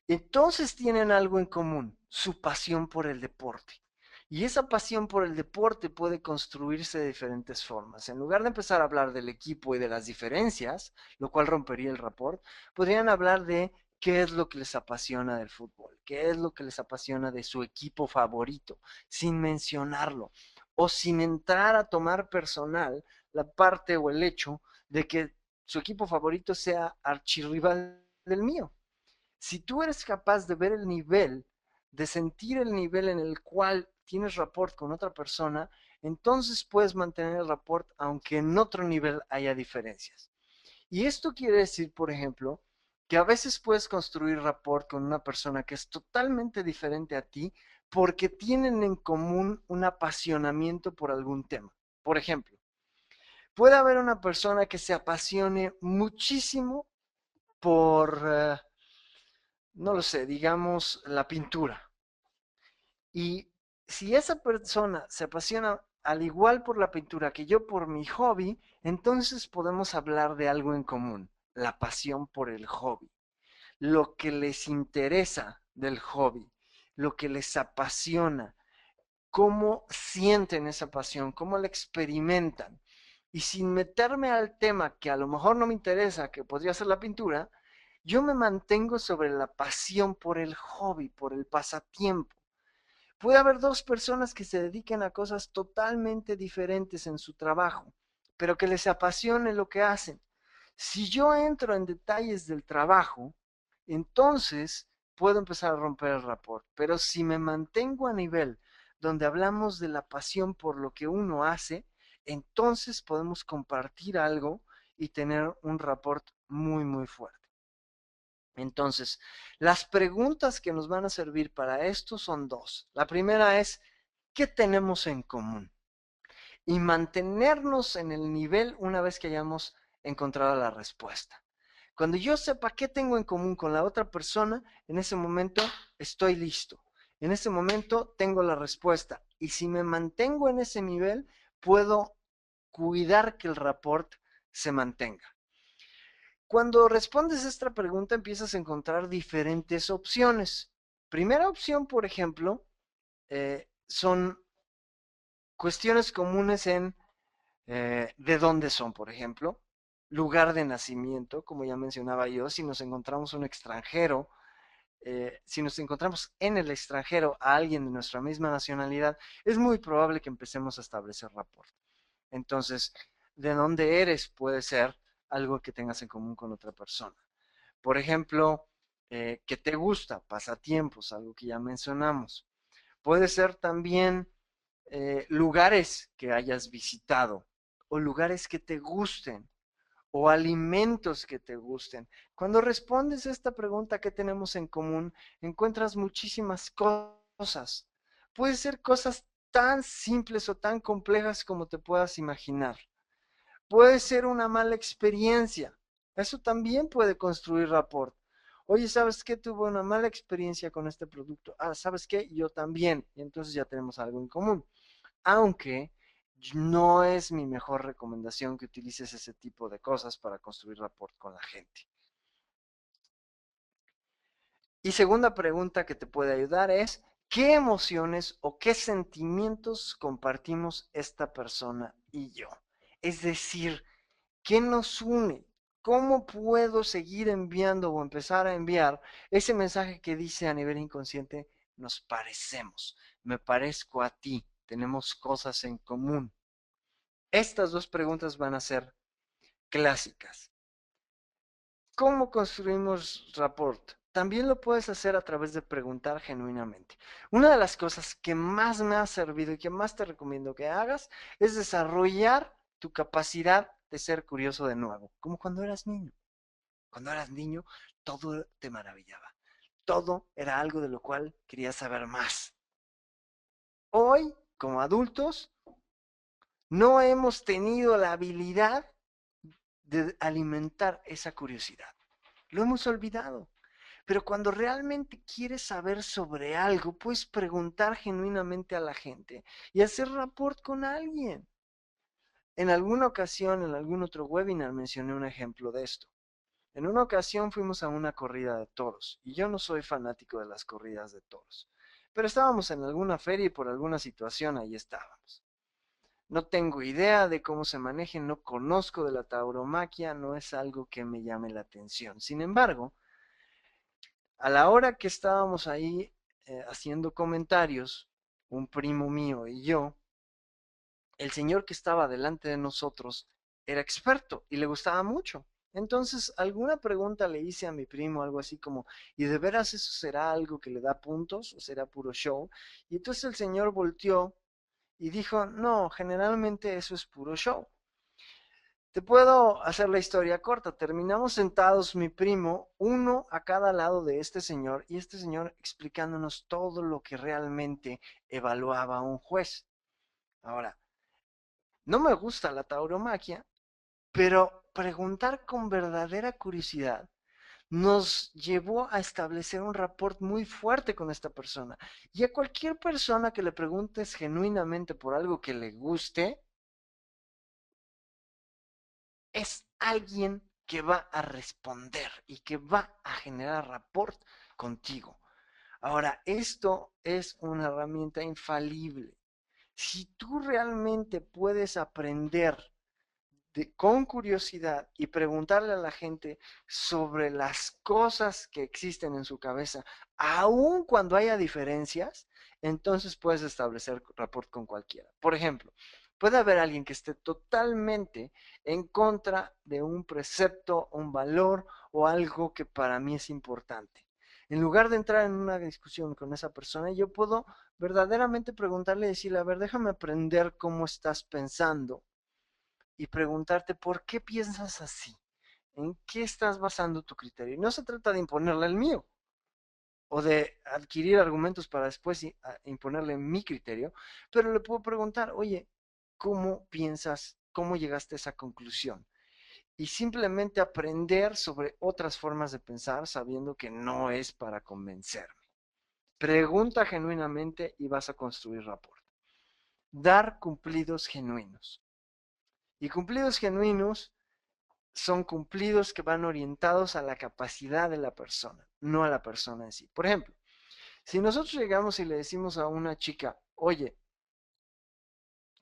Entonces tienen algo en común, su pasión por el deporte. Y esa pasión por el deporte puede construirse de diferentes formas. En lugar de empezar a hablar del equipo y de las diferencias, lo cual rompería el rapport, podrían hablar de qué es lo que les apasiona del fútbol, qué es lo que les apasiona de su equipo favorito, sin mencionarlo o sin entrar a tomar personal la parte o el hecho de que su equipo favorito sea archirrival del mío. Si tú eres capaz de ver el nivel, de sentir el nivel en el cual tienes rapport con otra persona, entonces puedes mantener el rapport aunque en otro nivel haya diferencias. Y esto quiere decir, por ejemplo, que a veces puedes construir rapport con una persona que es totalmente diferente a ti porque tienen en común un apasionamiento por algún tema. Por ejemplo, puede haber una persona que se apasione muchísimo por no lo sé, digamos, la pintura. Y si esa persona se apasiona al igual por la pintura que yo por mi hobby, entonces podemos hablar de algo en común, la pasión por el hobby, lo que les interesa del hobby, lo que les apasiona, cómo sienten esa pasión, cómo la experimentan. Y sin meterme al tema que a lo mejor no me interesa, que podría ser la pintura, yo me mantengo sobre la pasión por el hobby, por el pasatiempo. Puede haber dos personas que se dediquen a cosas totalmente diferentes en su trabajo, pero que les apasione lo que hacen. Si yo entro en detalles del trabajo, entonces puedo empezar a romper el rapport. Pero si me mantengo a nivel donde hablamos de la pasión por lo que uno hace, entonces podemos compartir algo y tener un rapport muy, muy fuerte. Entonces, las preguntas que nos van a servir para esto son dos. La primera es, ¿qué tenemos en común? Y mantenernos en el nivel una vez que hayamos encontrado la respuesta. Cuando yo sepa qué tengo en común con la otra persona, en ese momento estoy listo. En ese momento tengo la respuesta. Y si me mantengo en ese nivel, puedo cuidar que el rapport se mantenga. Cuando respondes esta pregunta, empiezas a encontrar diferentes opciones. Primera opción, por ejemplo, son cuestiones comunes en de dónde son, por ejemplo, lugar de nacimiento, como ya mencionaba yo, si nos encontramos un extranjero, si nos encontramos en el extranjero a alguien de nuestra misma nacionalidad, es muy probable que empecemos a establecer rapport. Entonces, de dónde eres puede ser algo que tengas en común con otra persona. Por ejemplo, ¿qué te gusta? Pasatiempos, algo que ya mencionamos. Puede ser también lugares que hayas visitado o lugares que te gusten o alimentos que te gusten. Cuando respondes a esta pregunta, ¿qué tenemos en común? Encuentras muchísimas cosas. Puede ser cosas tan simples o tan complejas como te puedas imaginar. Puede ser una mala experiencia. Eso también puede construir rapport. Oye, ¿sabes qué? Tuve una mala experiencia con este producto. Ah, ¿sabes qué? Yo también. Y entonces ya tenemos algo en común. Aunque no es mi mejor recomendación que utilices ese tipo de cosas para construir rapport con la gente. Y segunda pregunta que te puede ayudar es, ¿qué emociones o qué sentimientos compartimos esta persona y yo? Es decir, ¿qué nos une? ¿Cómo puedo seguir enviando o empezar a enviar ese mensaje que dice a nivel inconsciente, nos parecemos, me parezco a ti, tenemos cosas en común? Estas dos preguntas van a ser clásicas. ¿Cómo construimos rapport? También lo puedes hacer a través de preguntar genuinamente. Una de las cosas que más me ha servido y que más te recomiendo que hagas es desarrollar tu capacidad de ser curioso de nuevo, como cuando eras niño. Cuando eras niño, todo te maravillaba. Todo era algo de lo cual querías saber más. Hoy, como adultos, no hemos tenido la habilidad de alimentar esa curiosidad. Lo hemos olvidado. Pero cuando realmente quieres saber sobre algo, puedes preguntar genuinamente a la gente y hacer rapport con alguien. En alguna ocasión, en algún otro webinar, mencioné un ejemplo de esto. En una ocasión fuimos a una corrida de toros y yo no soy fanático de las corridas de toros, pero estábamos en alguna feria y por alguna situación ahí estábamos. No tengo idea de cómo se manejen, no conozco de la tauromaquia, no es algo que me llame la atención. Sin embargo, a la hora que estábamos ahí haciendo comentarios, un primo mío y yo, el señor que estaba delante de nosotros era experto y le gustaba mucho. Entonces, alguna pregunta le hice a mi primo, algo así como, ¿y de veras eso será algo que le da puntos o será puro show? Y entonces el señor volteó y dijo, no, generalmente eso es puro show. Te puedo hacer la historia corta. Terminamos sentados mi primo, uno a cada lado de este señor, y este señor explicándonos todo lo que realmente evaluaba un juez. Ahora, no me gusta la tauromaquia, pero preguntar con verdadera curiosidad nos llevó a establecer un rapport muy fuerte con esta persona. Y a cualquier persona que le preguntes genuinamente por algo que le guste, es alguien que va a responder y que va a generar rapport contigo. Ahora, esto es una herramienta infalible. Si tú realmente puedes aprender con curiosidad y preguntarle a la gente sobre las cosas que existen en su cabeza, aun cuando haya diferencias, entonces puedes establecer rapport con cualquiera. Por ejemplo, puede haber alguien que esté totalmente en contra de un precepto, un valor o algo que para mí es importante. En lugar de entrar en una discusión con esa persona, yo puedo verdaderamente preguntarle y decirle, a ver, déjame aprender cómo estás pensando y preguntarte por qué piensas así, en qué estás basando tu criterio. Y no se trata de imponerle el mío o de adquirir argumentos para después imponerle mi criterio, pero le puedo preguntar, oye, ¿cómo piensas? ¿Cómo llegaste a esa conclusión? Y simplemente aprender sobre otras formas de pensar sabiendo que no es para convencerme. Pregunta genuinamente y vas a construir rapport. Dar cumplidos genuinos. Y cumplidos genuinos son cumplidos que van orientados a la capacidad de la persona, no a la persona en sí. Por ejemplo, si nosotros llegamos y le decimos a una chica, oye,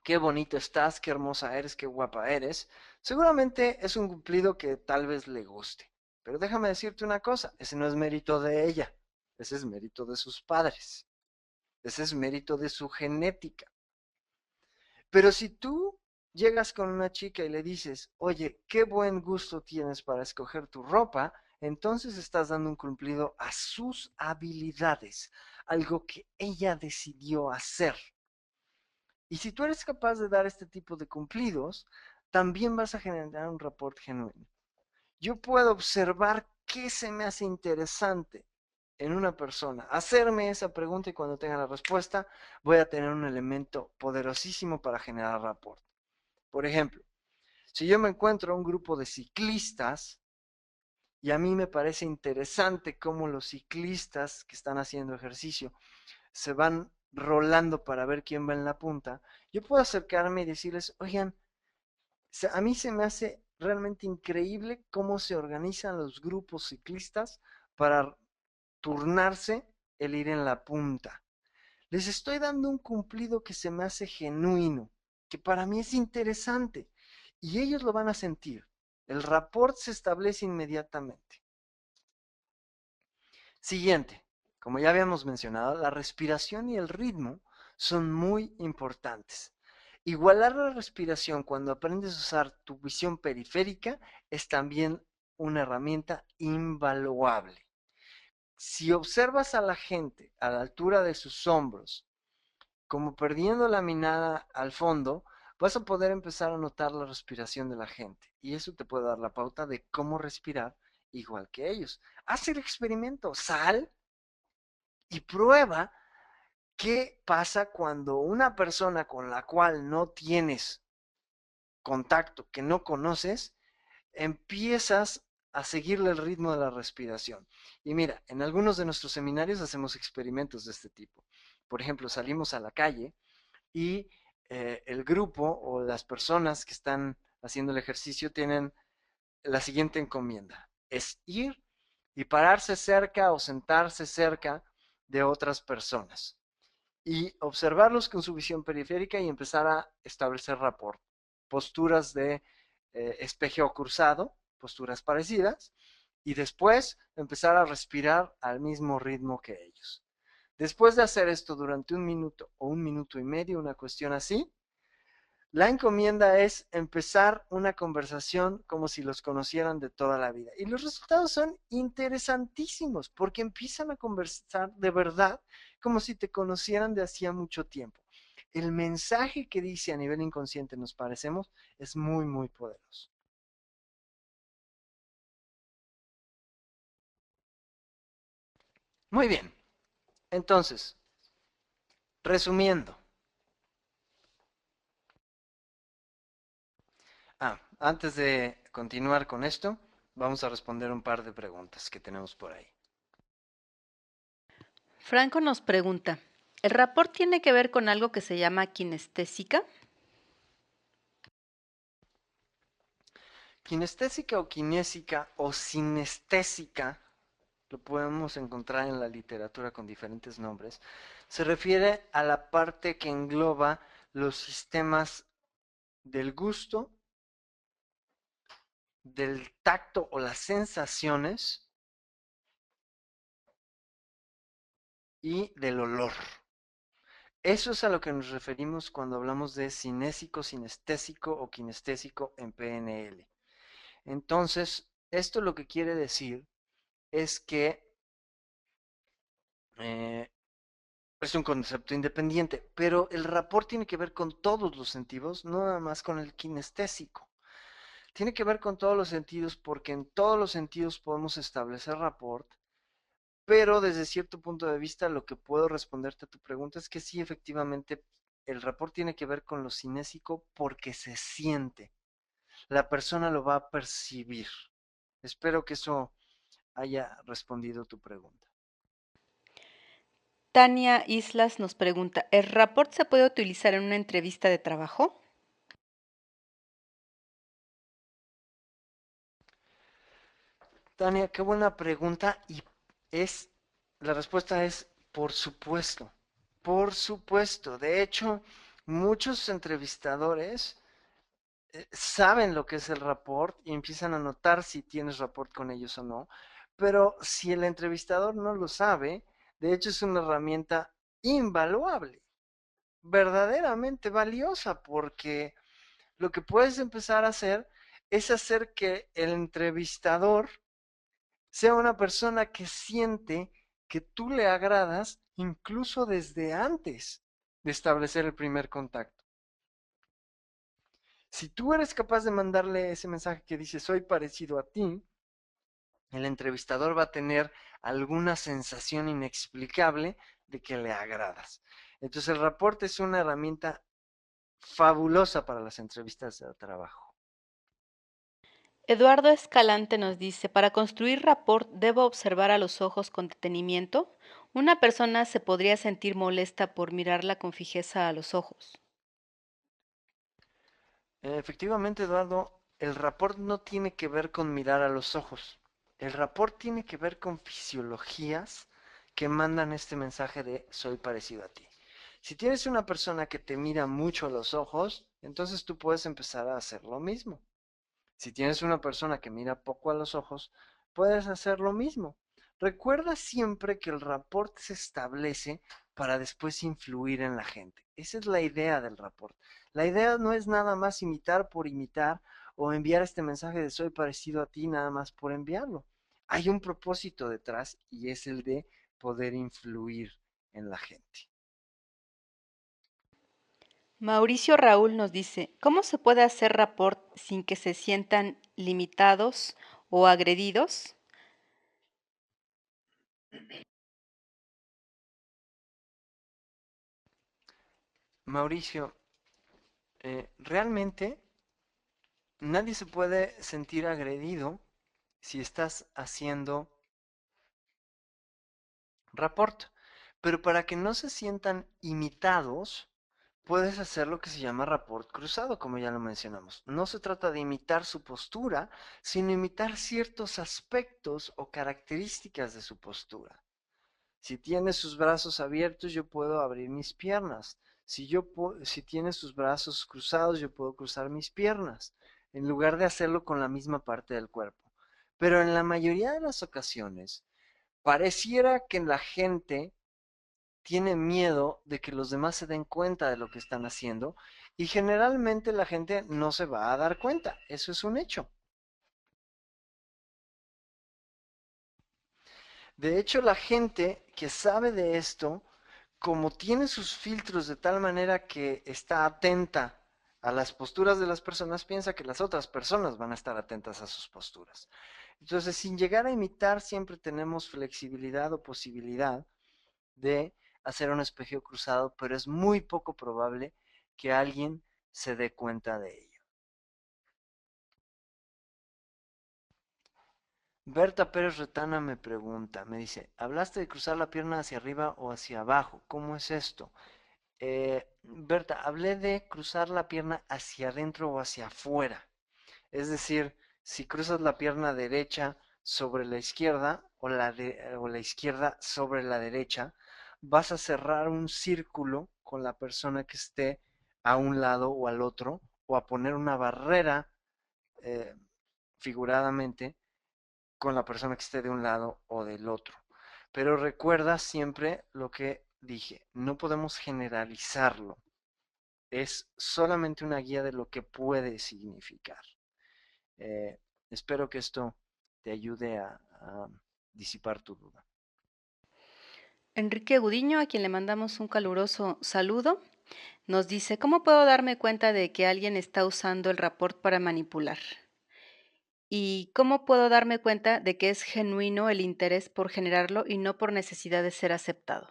qué bonita estás, qué hermosa eres, qué guapa eres, seguramente es un cumplido que tal vez le guste. Pero déjame decirte una cosa, ese no es mérito de ella, ese es mérito de sus padres, ese es mérito de su genética. Pero si tú llegas con una chica y le dices, oye, qué buen gusto tienes para escoger tu ropa, entonces estás dando un cumplido a sus habilidades, algo que ella decidió hacer. Y si tú eres capaz de dar este tipo de cumplidos, también vas a generar un rapport genuino. Yo puedo observar qué se me hace interesante en una persona, hacerme esa pregunta y cuando tenga la respuesta voy a tener un elemento poderosísimo para generar rapport. Por ejemplo, Si yo me encuentro un grupo de ciclistas y a mí me parece interesante cómo los ciclistas que están haciendo ejercicio se van rolando para ver quién va en la punta, yo puedo acercarme y decirles, oigan, a mí se me hace realmente increíble cómo se organizan los grupos ciclistas para turnarse el ir en la punta. Les estoy dando un cumplido que se me hace genuino, que para mí es interesante, y ellos lo van a sentir. El rapport se establece inmediatamente. Siguiente, como ya habíamos mencionado, la respiración y el ritmo son muy importantes. Igualar la respiración cuando aprendes a usar tu visión periférica es también una herramienta invaluable. Si observas a la gente a la altura de sus hombros, como perdiendo la mirada al fondo, vas a poder empezar a notar la respiración de la gente. Y eso te puede dar la pauta de cómo respirar igual que ellos. Haz el experimento, sal y prueba qué pasa cuando una persona con la cual no tienes contacto, que no conoces, empiezas a seguirle el ritmo de la respiración. Y mira, en algunos de nuestros seminarios hacemos experimentos de este tipo. Por ejemplo, salimos a la calle y el grupo o las personas que están haciendo el ejercicio tienen la siguiente encomienda. Es ir y pararse cerca o sentarse cerca de otras personas y observarlos con su visión periférica y empezar a establecer rapport. Posturas de espejo cruzado, posturas parecidas, y después empezar a respirar al mismo ritmo que ellos. Después de hacer esto durante un minuto o un minuto y medio, una cuestión así, la encomienda es empezar una conversación como si los conocieran de toda la vida. Y los resultados son interesantísimos porque empiezan a conversar de verdad como si te conocieran de hacía mucho tiempo. El mensaje que dice a nivel inconsciente nos parecemos es muy, muy poderoso. Muy bien. Entonces, resumiendo. Antes de continuar con esto, vamos a responder un par de preguntas que tenemos por ahí. Franco nos pregunta, ¿el rapport tiene que ver con algo que se llama kinestésica? Kinestésica o kinésica o sinestésica, lo podemos encontrar en la literatura con diferentes nombres, se refiere a la parte que engloba los sistemas del gusto, del tacto o las sensaciones y del olor. Eso es a lo que nos referimos cuando hablamos de cinésico, sinestésico o kinestésico en PNL. Entonces, esto lo que quiere decir es que eh, es un concepto independiente, pero el rapport tiene que ver con todos los sentidos, no nada más con el kinestésico. Tiene que ver con todos los sentidos porque en todos los sentidos podemos establecer rapport, pero desde cierto punto de vista lo que puedo responderte a tu pregunta es que sí, efectivamente, el rapport tiene que ver con lo cinésico porque se siente. La persona lo va a percibir. Espero que eso haya respondido tu pregunta. Tania Islas nos pregunta, ¿el rapport se puede utilizar en una entrevista de trabajo? Tania, qué buena pregunta y es, la respuesta es por supuesto, por supuesto. De hecho, muchos entrevistadores saben lo que es el rapport y empiezan a notar si tienes rapport con ellos o no, pero si el entrevistador no lo sabe, de hecho es una herramienta invaluable, verdaderamente valiosa, porque lo que puedes empezar a hacer es hacer que el entrevistador sea una persona que siente que tú le agradas incluso desde antes de establecer el primer contacto. Si tú eres capaz de mandarle ese mensaje que dice soy parecido a ti, el entrevistador va a tener alguna sensación inexplicable de que le agradas. Entonces el reporte es una herramienta fabulosa para las entrevistas de trabajo. Eduardo Escalante nos dice, para construir rapport debo observar a los ojos con detenimiento. Una persona se podría sentir molesta por mirarla con fijeza a los ojos. Efectivamente, Eduardo, el rapport no tiene que ver con mirar a los ojos. El rapport tiene que ver con fisiologías que mandan este mensaje de soy parecido a ti. Si tienes una persona que te mira mucho a los ojos, entonces tú puedes empezar a hacer lo mismo. Si tienes una persona que mira poco a los ojos, puedes hacer lo mismo. Recuerda siempre que el rapport se establece para después influir en la gente. Esa es la idea del rapport. La idea no es nada más imitar por imitar o enviar este mensaje de soy parecido a ti nada más por enviarlo. Hay un propósito detrás y es el de poder influir en la gente. Mauricio Raúl nos dice, ¿cómo se puede hacer rapport sin que se sientan limitados o agredidos? Mauricio, realmente nadie se puede sentir agredido si estás haciendo rapport. Pero para que no se sientan imitados, puedes hacer lo que se llama rapport cruzado, como ya lo mencionamos. No se trata de imitar su postura, sino imitar ciertos aspectos o características de su postura. Si tiene sus brazos abiertos, yo puedo abrir mis piernas. Si tiene sus brazos cruzados, yo puedo cruzar mis piernas, en lugar de hacerlo con la misma parte del cuerpo. Pero en la mayoría de las ocasiones, pareciera que la gente tiene miedo de que los demás se den cuenta de lo que están haciendo y generalmente la gente no se va a dar cuenta. Eso es un hecho. De hecho, la gente que sabe de esto, como tiene sus filtros de tal manera que está atenta a las posturas de las personas, piensa que las otras personas van a estar atentas a sus posturas. Entonces, sin llegar a imitar, siempre tenemos flexibilidad o posibilidad de hacer un espejo cruzado, pero es muy poco probable que alguien se dé cuenta de ello. Berta Pérez Retana me pregunta, me dice, ¿hablaste de cruzar la pierna hacia arriba o hacia abajo? ¿Cómo es esto? Berta, hablé de cruzar la pierna hacia adentro o hacia afuera. Es decir, si cruzas la pierna derecha sobre la izquierda o la izquierda sobre la derecha, vas a cerrar un círculo con la persona que esté a un lado o al otro, o a poner una barrera eh, figuradamente con la persona que esté de un lado o del otro. Pero recuerda siempre lo que dije, no podemos generalizarlo, es solamente una guía de lo que puede significar. Eh, Espero que esto te ayude a disipar tu duda. Enrique Gudiño, a quien le mandamos un caluroso saludo, nos dice, ¿cómo puedo darme cuenta de que alguien está usando el rapport para manipular? ¿Y cómo puedo darme cuenta de que es genuino el interés por generarlo y no por necesidad de ser aceptado?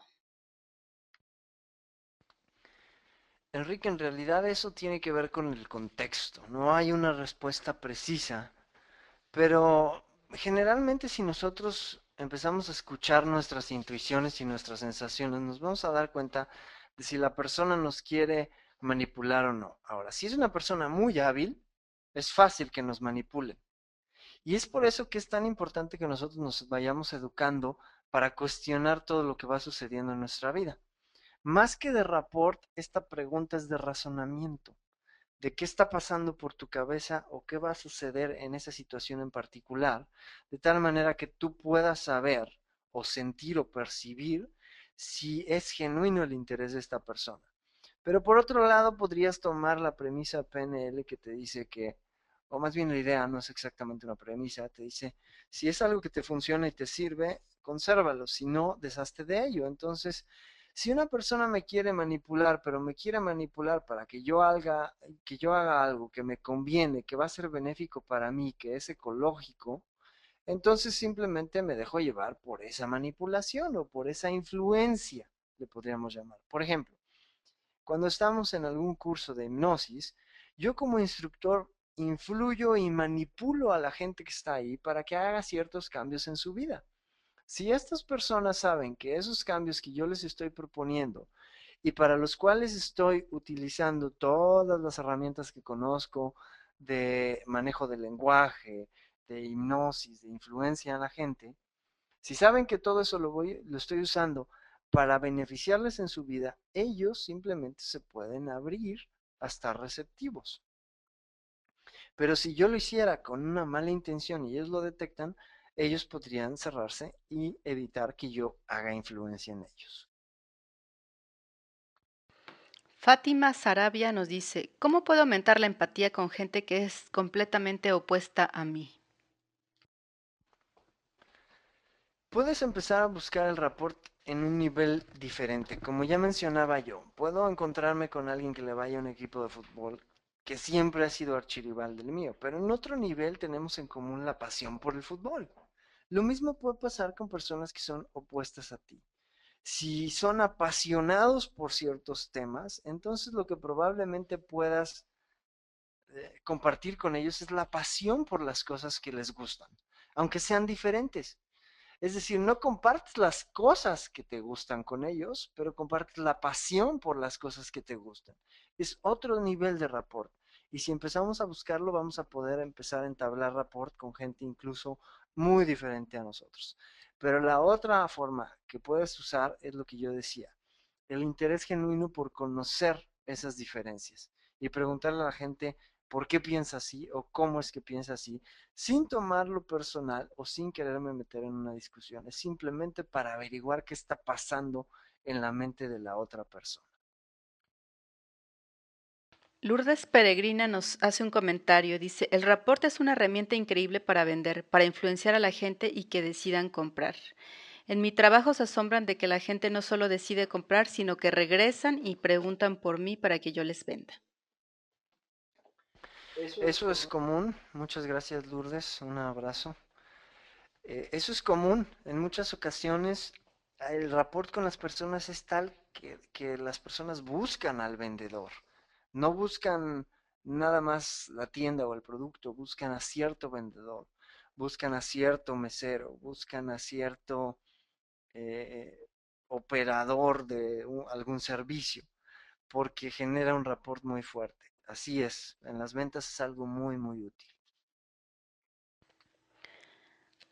Enrique, en realidad eso tiene que ver con el contexto. No hay una respuesta precisa, pero generalmente si nosotros empezamos a escuchar nuestras intuiciones y nuestras sensaciones, nos vamos a dar cuenta de si la persona nos quiere manipular o no. Ahora, si es una persona muy hábil, es fácil que nos manipulen. Y es por eso que es tan importante que nosotros nos vayamos educando para cuestionar todo lo que va sucediendo en nuestra vida. Más que de rapport, esta pregunta es de razonamiento, de qué está pasando por tu cabeza o qué va a suceder en esa situación en particular, de tal manera que tú puedas saber o sentir o percibir si es genuino el interés de esta persona. Pero por otro lado, podrías tomar la premisa PNL que te dice que, o más bien la idea, no es exactamente una premisa, te dice, si es algo que te funciona y te sirve, consérvalo, si no, deshazte de ello. Entonces, si una persona me quiere manipular, pero me quiere manipular para que yo haga algo que me conviene, que va a ser benéfico para mí, que es ecológico, entonces simplemente me dejo llevar por esa manipulación o por esa influencia, le podríamos llamar. Por ejemplo, cuando estamos en algún curso de hipnosis, yo como instructor influyo y manipulo a la gente que está ahí para que haga ciertos cambios en su vida. Si estas personas saben que esos cambios que yo les estoy proponiendo y para los cuales estoy utilizando todas las herramientas que conozco de manejo del lenguaje, de hipnosis, de influencia en la gente, si saben que todo eso lo estoy usando para beneficiarles en su vida, ellos simplemente se pueden abrir a estar receptivos. Pero si yo lo hiciera con una mala intención y ellos lo detectan, ellos podrían cerrarse y evitar que yo haga influencia en ellos. Fátima Sarabia nos dice, ¿cómo puedo aumentar la empatía con gente que es completamente opuesta a mí? Puedes empezar a buscar el rapport en un nivel diferente. Como ya mencionaba yo, puedo encontrarme con alguien que le vaya a un equipo de fútbol que siempre ha sido archirrival del mío, pero en otro nivel tenemos en común la pasión por el fútbol. Lo mismo puede pasar con personas que son opuestas a ti. Si son apasionados por ciertos temas, entonces lo que probablemente puedas compartir con ellos es la pasión por las cosas que les gustan, aunque sean diferentes. Es decir, no compartes las cosas que te gustan con ellos, pero compartes la pasión por las cosas que te gustan. Es otro nivel de rapport. Y si empezamos a buscarlo, vamos a poder empezar a entablar rapport con gente incluso muy diferente a nosotros. Pero la otra forma que puedes usar es lo que yo decía, el interés genuino por conocer esas diferencias y preguntarle a la gente por qué piensa así o cómo es que piensa así, sin tomarlo personal o sin quererme meter en una discusión. Es simplemente para averiguar qué está pasando en la mente de la otra persona. Lourdes Peregrina nos hace un comentario, dice, el rapport es una herramienta increíble para vender, para influenciar a la gente y que decidan comprar. En mi trabajo se asombran de que la gente no solo decide comprar, sino que regresan y preguntan por mí para que yo les venda. Eso es común. Muchas gracias, Lourdes. Un abrazo. Eso es común. En muchas ocasiones el rapport con las personas es tal que las personas buscan al vendedor. No buscan nada más la tienda o el producto, buscan a cierto vendedor, buscan a cierto mesero, buscan a cierto eh, operador de algún servicio, porque genera un rapport muy fuerte. Así es, en las ventas es algo muy, muy útil.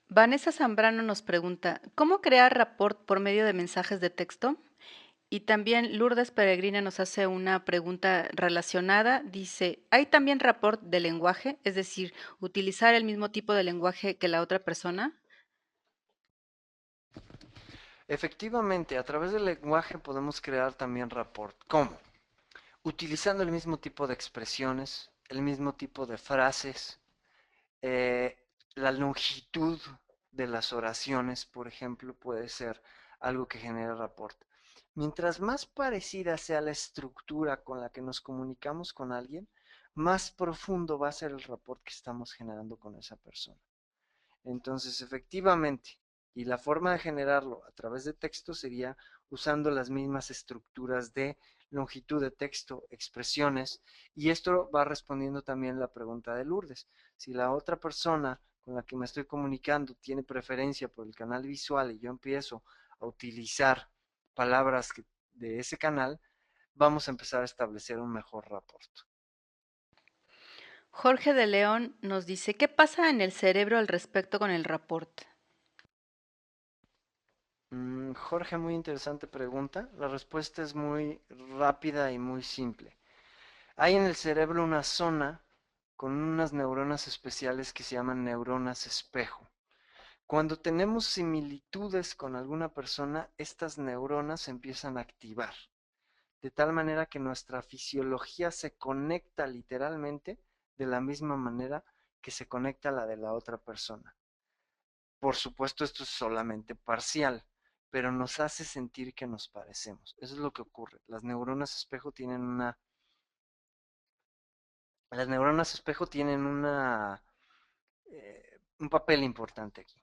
Vanessa Zambrano nos pregunta, ¿cómo crear rapport por medio de mensajes de texto? Y también Lourdes Peregrina nos hace una pregunta relacionada. Dice, ¿hay también rapport de lenguaje? Es decir, utilizar el mismo tipo de lenguaje que la otra persona. Efectivamente, a través del lenguaje podemos crear también rapport. ¿Cómo? Utilizando el mismo tipo de expresiones, el mismo tipo de frases, la longitud de las oraciones, por ejemplo, puede ser algo que genera rapport. Mientras más parecida sea la estructura con la que nos comunicamos con alguien, más profundo va a ser el rapport que estamos generando con esa persona. Entonces, efectivamente, y la forma de generarlo a través de texto sería usando las mismas estructuras de longitud de texto, expresiones, y esto va respondiendo también la pregunta de Lourdes. Si la otra persona con la que me estoy comunicando tiene preferencia por el canal visual y yo empiezo a utilizar palabras de ese canal, vamos a empezar a establecer un mejor rapport. Jorge de León nos dice, ¿qué pasa en el cerebro al respecto con el rapport? Jorge, muy interesante pregunta. La respuesta es muy rápida y muy simple. Hay en el cerebro una zona con unas neuronas especiales que se llaman neuronas espejo. Cuando tenemos similitudes con alguna persona, estas neuronas se empiezan a activar, de tal manera que nuestra fisiología se conecta literalmente de la misma manera que se conecta la de la otra persona. Por supuesto, esto es solamente parcial, pero nos hace sentir que nos parecemos. Eso es lo que ocurre. Las neuronas espejo tienen un papel importante aquí.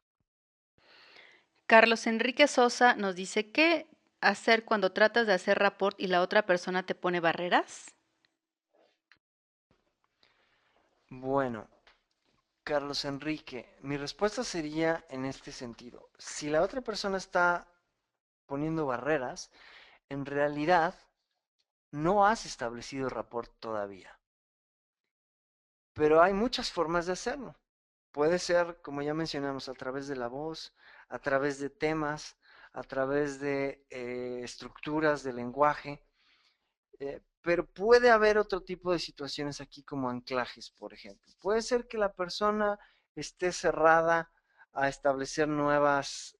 Carlos Enrique Sosa nos dice, ¿qué hacer cuando tratas de hacer rapport y la otra persona te pone barreras? Bueno, Carlos Enrique, mi respuesta sería en este sentido. Si la otra persona está poniendo barreras, en realidad no has establecido rapport todavía. Pero hay muchas formas de hacerlo. Puede ser, como ya mencionamos, a través de la voz, a través de temas, a través de estructuras de lenguaje, pero puede haber otro tipo de situaciones aquí como anclajes, por ejemplo. Puede ser que la persona esté cerrada a establecer nuevas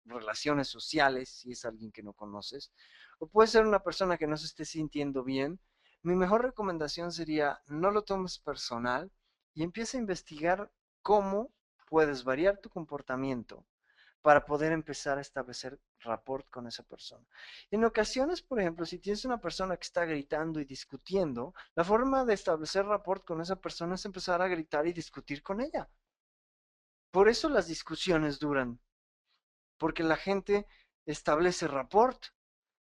relaciones sociales, si es alguien que no conoces, o puede ser una persona que no se esté sintiendo bien. Mi mejor recomendación sería no lo tomes personal y empieza a investigar cómo puedes variar tu comportamiento para poder empezar a establecer rapport con esa persona. En ocasiones, por ejemplo, si tienes una persona que está gritando y discutiendo, la forma de establecer rapport con esa persona es empezar a gritar y discutir con ella. Por eso las discusiones duran, porque la gente establece rapport.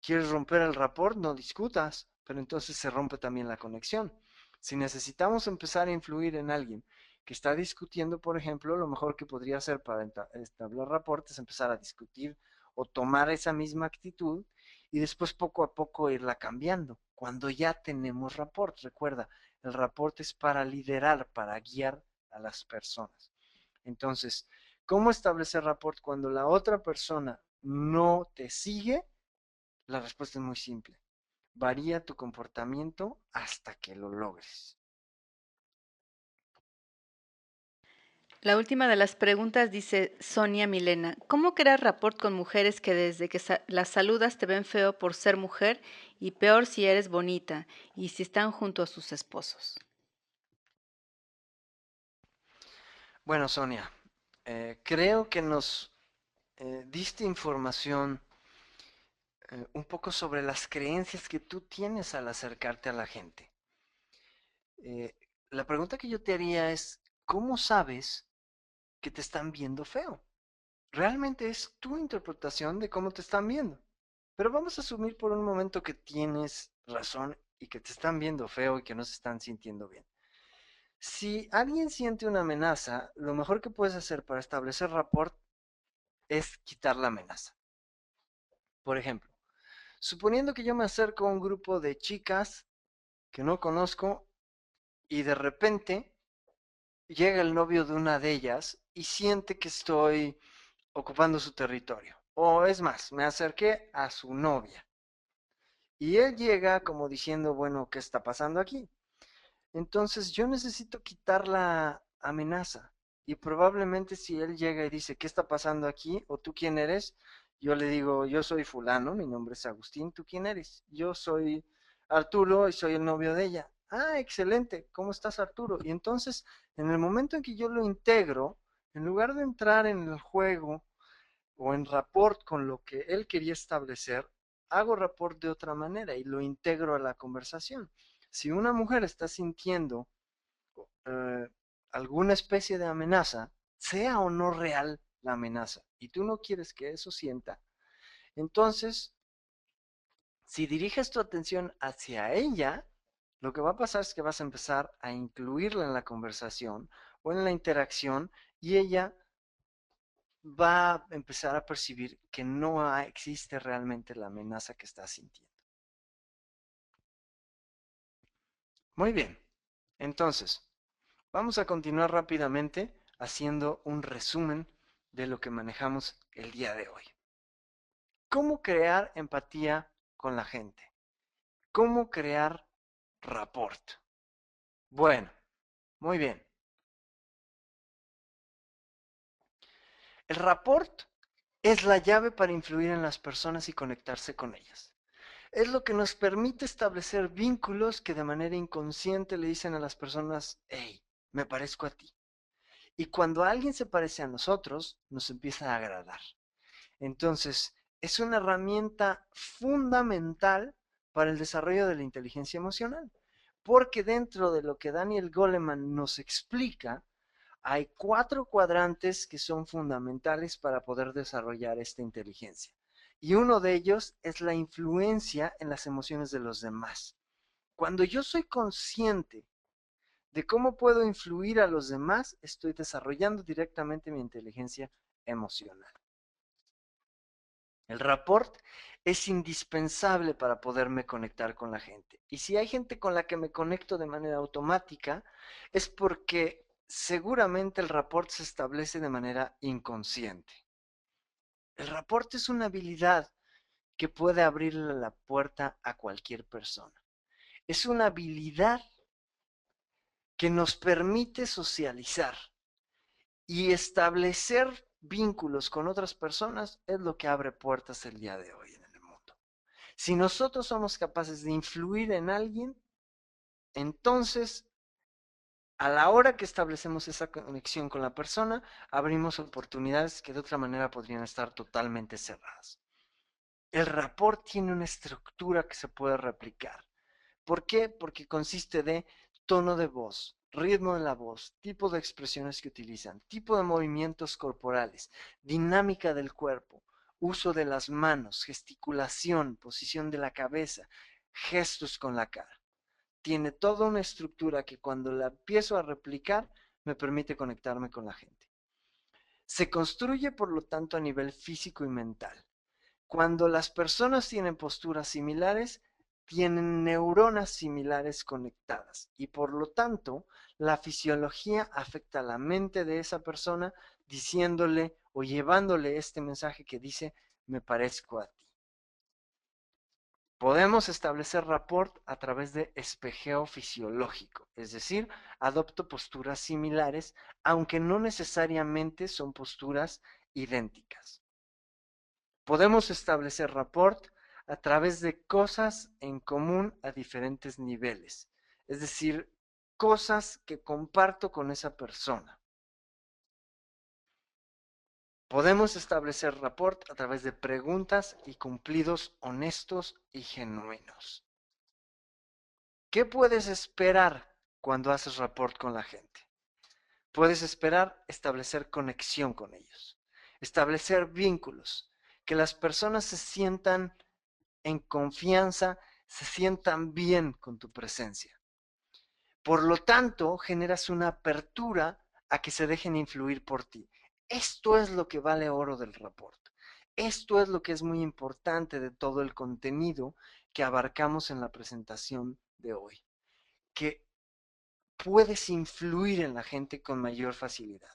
¿Quieres romper el rapport? No discutas, pero entonces se rompe también la conexión. Si necesitamos empezar a influir en alguien que está discutiendo, por ejemplo, lo mejor que podría hacer para establecer rapport es empezar a discutir o tomar esa misma actitud y después poco a poco irla cambiando. Cuando ya tenemos rapport, recuerda, el rapport es para liderar, para guiar a las personas. Entonces, ¿cómo establecer rapport cuando la otra persona no te sigue? La respuesta es muy simple. Varía tu comportamiento hasta que lo logres. La última de las preguntas dice Sonia Milena, ¿cómo crear rapport con mujeres que desde que las saludas te ven feo por ser mujer y peor si eres bonita y si están junto a sus esposos? Bueno, Sonia, creo que nos diste información un poco sobre las creencias que tú tienes al acercarte a la gente. Eh, la pregunta que yo te haría es, ¿cómo sabes que te están viendo feo? Realmente es tu interpretación de cómo te están viendo. Pero vamos a asumir por un momento que tienes razón y que te están viendo feo y que no se están sintiendo bien. Si alguien siente una amenaza, lo mejor que puedes hacer para establecer rapport es quitar la amenaza. Por ejemplo, suponiendo que yo me acerco a un grupo de chicas que no conozco y de repente llega el novio de una de ellas y siente que estoy ocupando su territorio. O es más, me acerqué a su novia y él llega como diciendo, bueno, ¿qué está pasando aquí? Entonces yo necesito quitar la amenaza. Y probablemente si él llega y dice, ¿qué está pasando aquí? ¿O tú quién eres? Yo le digo, yo soy fulano, mi nombre es Agustín, ¿tú quién eres? Yo soy Arturo y soy el novio de ella. Ah, excelente, ¿cómo estás, Arturo? Y entonces, en el momento en que yo lo integro, en lugar de entrar en el juego o en rapport con lo que él quería establecer, hago rapport de otra manera y lo integro a la conversación. Si una mujer está sintiendo eh, alguna especie de amenaza, sea o no real la amenaza, y tú no quieres que eso sienta, entonces, si diriges tu atención hacia ella, lo que va a pasar es que vas a empezar a incluirla en la conversación o en la interacción y ella va a empezar a percibir que no existe realmente la amenaza que está sintiendo. Muy bien, entonces, vamos a continuar rápidamente haciendo un resumen de lo que manejamos el día de hoy. ¿Cómo crear empatía con la gente? ¿Cómo crear rapport? Bueno, muy bien. El rapport es la llave para influir en las personas y conectarse con ellas. Es lo que nos permite establecer vínculos que de manera inconsciente le dicen a las personas, hey, me parezco a ti. Y cuando alguien se parece a nosotros, nos empieza a agradar. Entonces, es una herramienta fundamental para el desarrollo de la inteligencia emocional, porque dentro de lo que Daniel Goleman nos explica, hay 4 cuadrantes que son fundamentales para poder desarrollar esta inteligencia. Y uno de ellos es la influencia en las emociones de los demás. Cuando yo soy consciente de cómo puedo influir a los demás, estoy desarrollando directamente mi inteligencia emocional. El rapport es indispensable para poderme conectar con la gente. Y si hay gente con la que me conecto de manera automática, es porque seguramente el rapport se establece de manera inconsciente. El rapport es una habilidad que puede abrirle la puerta a cualquier persona. Es una habilidad que nos permite socializar y establecer vínculos con otras personas es lo que abre puertas el día de hoy en el mundo. Si nosotros somos capaces de influir en alguien, entonces a la hora que establecemos esa conexión con la persona, abrimos oportunidades que de otra manera podrían estar totalmente cerradas. El rapport tiene una estructura que se puede replicar. ¿Por qué? Porque consiste de tono de voz, ritmo de la voz, tipo de expresiones que utilizan, tipo de movimientos corporales, dinámica del cuerpo, uso de las manos, gesticulación, posición de la cabeza, gestos con la cara. Tiene toda una estructura que cuando la empiezo a replicar me permite conectarme con la gente. Se construye por lo tanto a nivel físico y mental. Cuando las personas tienen posturas similares, tienen neuronas similares conectadas y por lo tanto la fisiología afecta a la mente de esa persona diciéndole o llevándole este mensaje que dice me parezco a ti. Podemos establecer rapport a través de espejeo fisiológico, es decir, adopto posturas similares, aunque no necesariamente son posturas idénticas. Podemos establecer rapport a través de cosas en común a diferentes niveles, es decir, cosas que comparto con esa persona. Podemos establecer rapport a través de preguntas y cumplidos honestos y genuinos. ¿Qué puedes esperar cuando haces rapport con la gente? Puedes esperar establecer conexión con ellos, establecer vínculos, que las personas se sientan en confianza, se sientan bien con tu presencia. Por lo tanto, generas una apertura a que se dejen influir por ti. Esto es lo que vale oro del rapport. Esto es lo que es muy importante de todo el contenido que abarcamos en la presentación de hoy. Que puedes influir en la gente con mayor facilidad.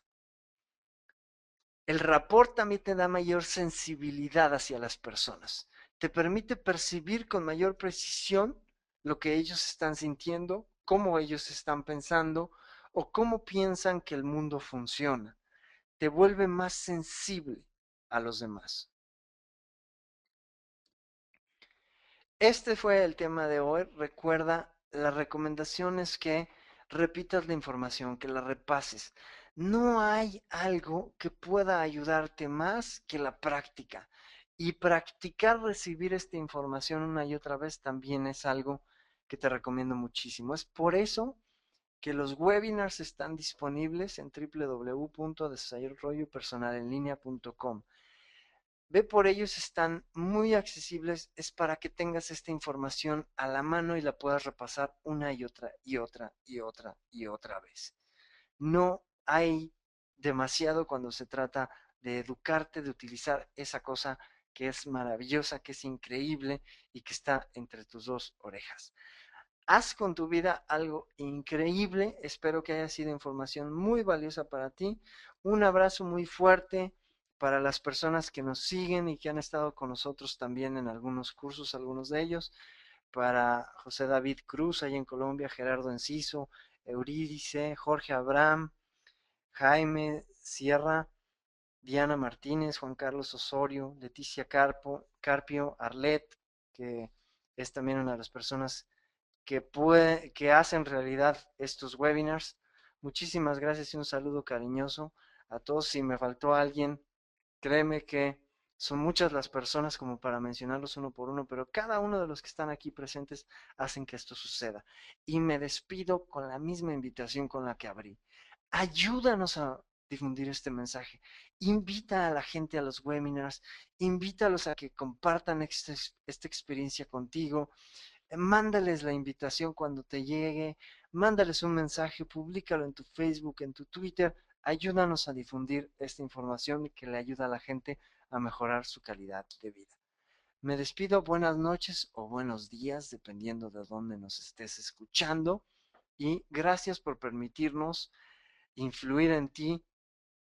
El rapport también te da mayor sensibilidad hacia las personas. Te permite percibir con mayor precisión lo que ellos están sintiendo, cómo ellos están pensando o cómo piensan que el mundo funciona. Te vuelve más sensible a los demás. Este fue el tema de hoy. Recuerda, la recomendación es que repitas la información, que la repases. No hay algo que pueda ayudarte más que la práctica. Y practicar recibir esta información una y otra vez también es algo que te recomiendo muchísimo. Es por eso que los webinars están disponibles en www.desarrollopersonalenlinea.com. Ve por ellos, están muy accesibles, es para que tengas esta información a la mano y la puedas repasar una y otra y otra y otra y otra vez. No hay demasiado cuando se trata de educarte, de utilizar esa cosa que es maravillosa, que es increíble y que está entre tus dos orejas. Haz con tu vida algo increíble. Espero que haya sido información muy valiosa para ti. Un abrazo muy fuerte para las personas que nos siguen y que han estado con nosotros también en algunos cursos, algunos de ellos. Para José David Cruz, allá en Colombia, Gerardo Enciso, Eurídice, Jorge Abraham, Jaime Sierra, Diana Martínez, Juan Carlos Osorio, Leticia Carpio, Arlet, que es también una de las personas que hacen realidad estos webinars. Muchísimas gracias y un saludo cariñoso a todos. Si me faltó alguien, créeme que son muchas las personas como para mencionarlos uno por uno, pero cada uno de los que están aquí presentes hacen que esto suceda. Y me despido con la misma invitación con la que abrí. Ayúdanos a difundir este mensaje. Invita a la gente a los webinars, invítalos a que compartan esta experiencia contigo. Mándales la invitación cuando te llegue, mándales un mensaje, públicalo en tu Facebook, en tu Twitter, ayúdanos a difundir esta información que le ayuda a la gente a mejorar su calidad de vida. Me despido, buenas noches o buenos días, dependiendo de dónde nos estés escuchando, y gracias por permitirnos influir en ti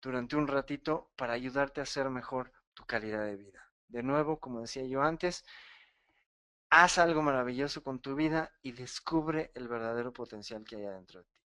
durante un ratito para ayudarte a hacer mejor tu calidad de vida. De nuevo, como decía yo antes, haz algo maravilloso con tu vida y descubre el verdadero potencial que hay adentro de ti.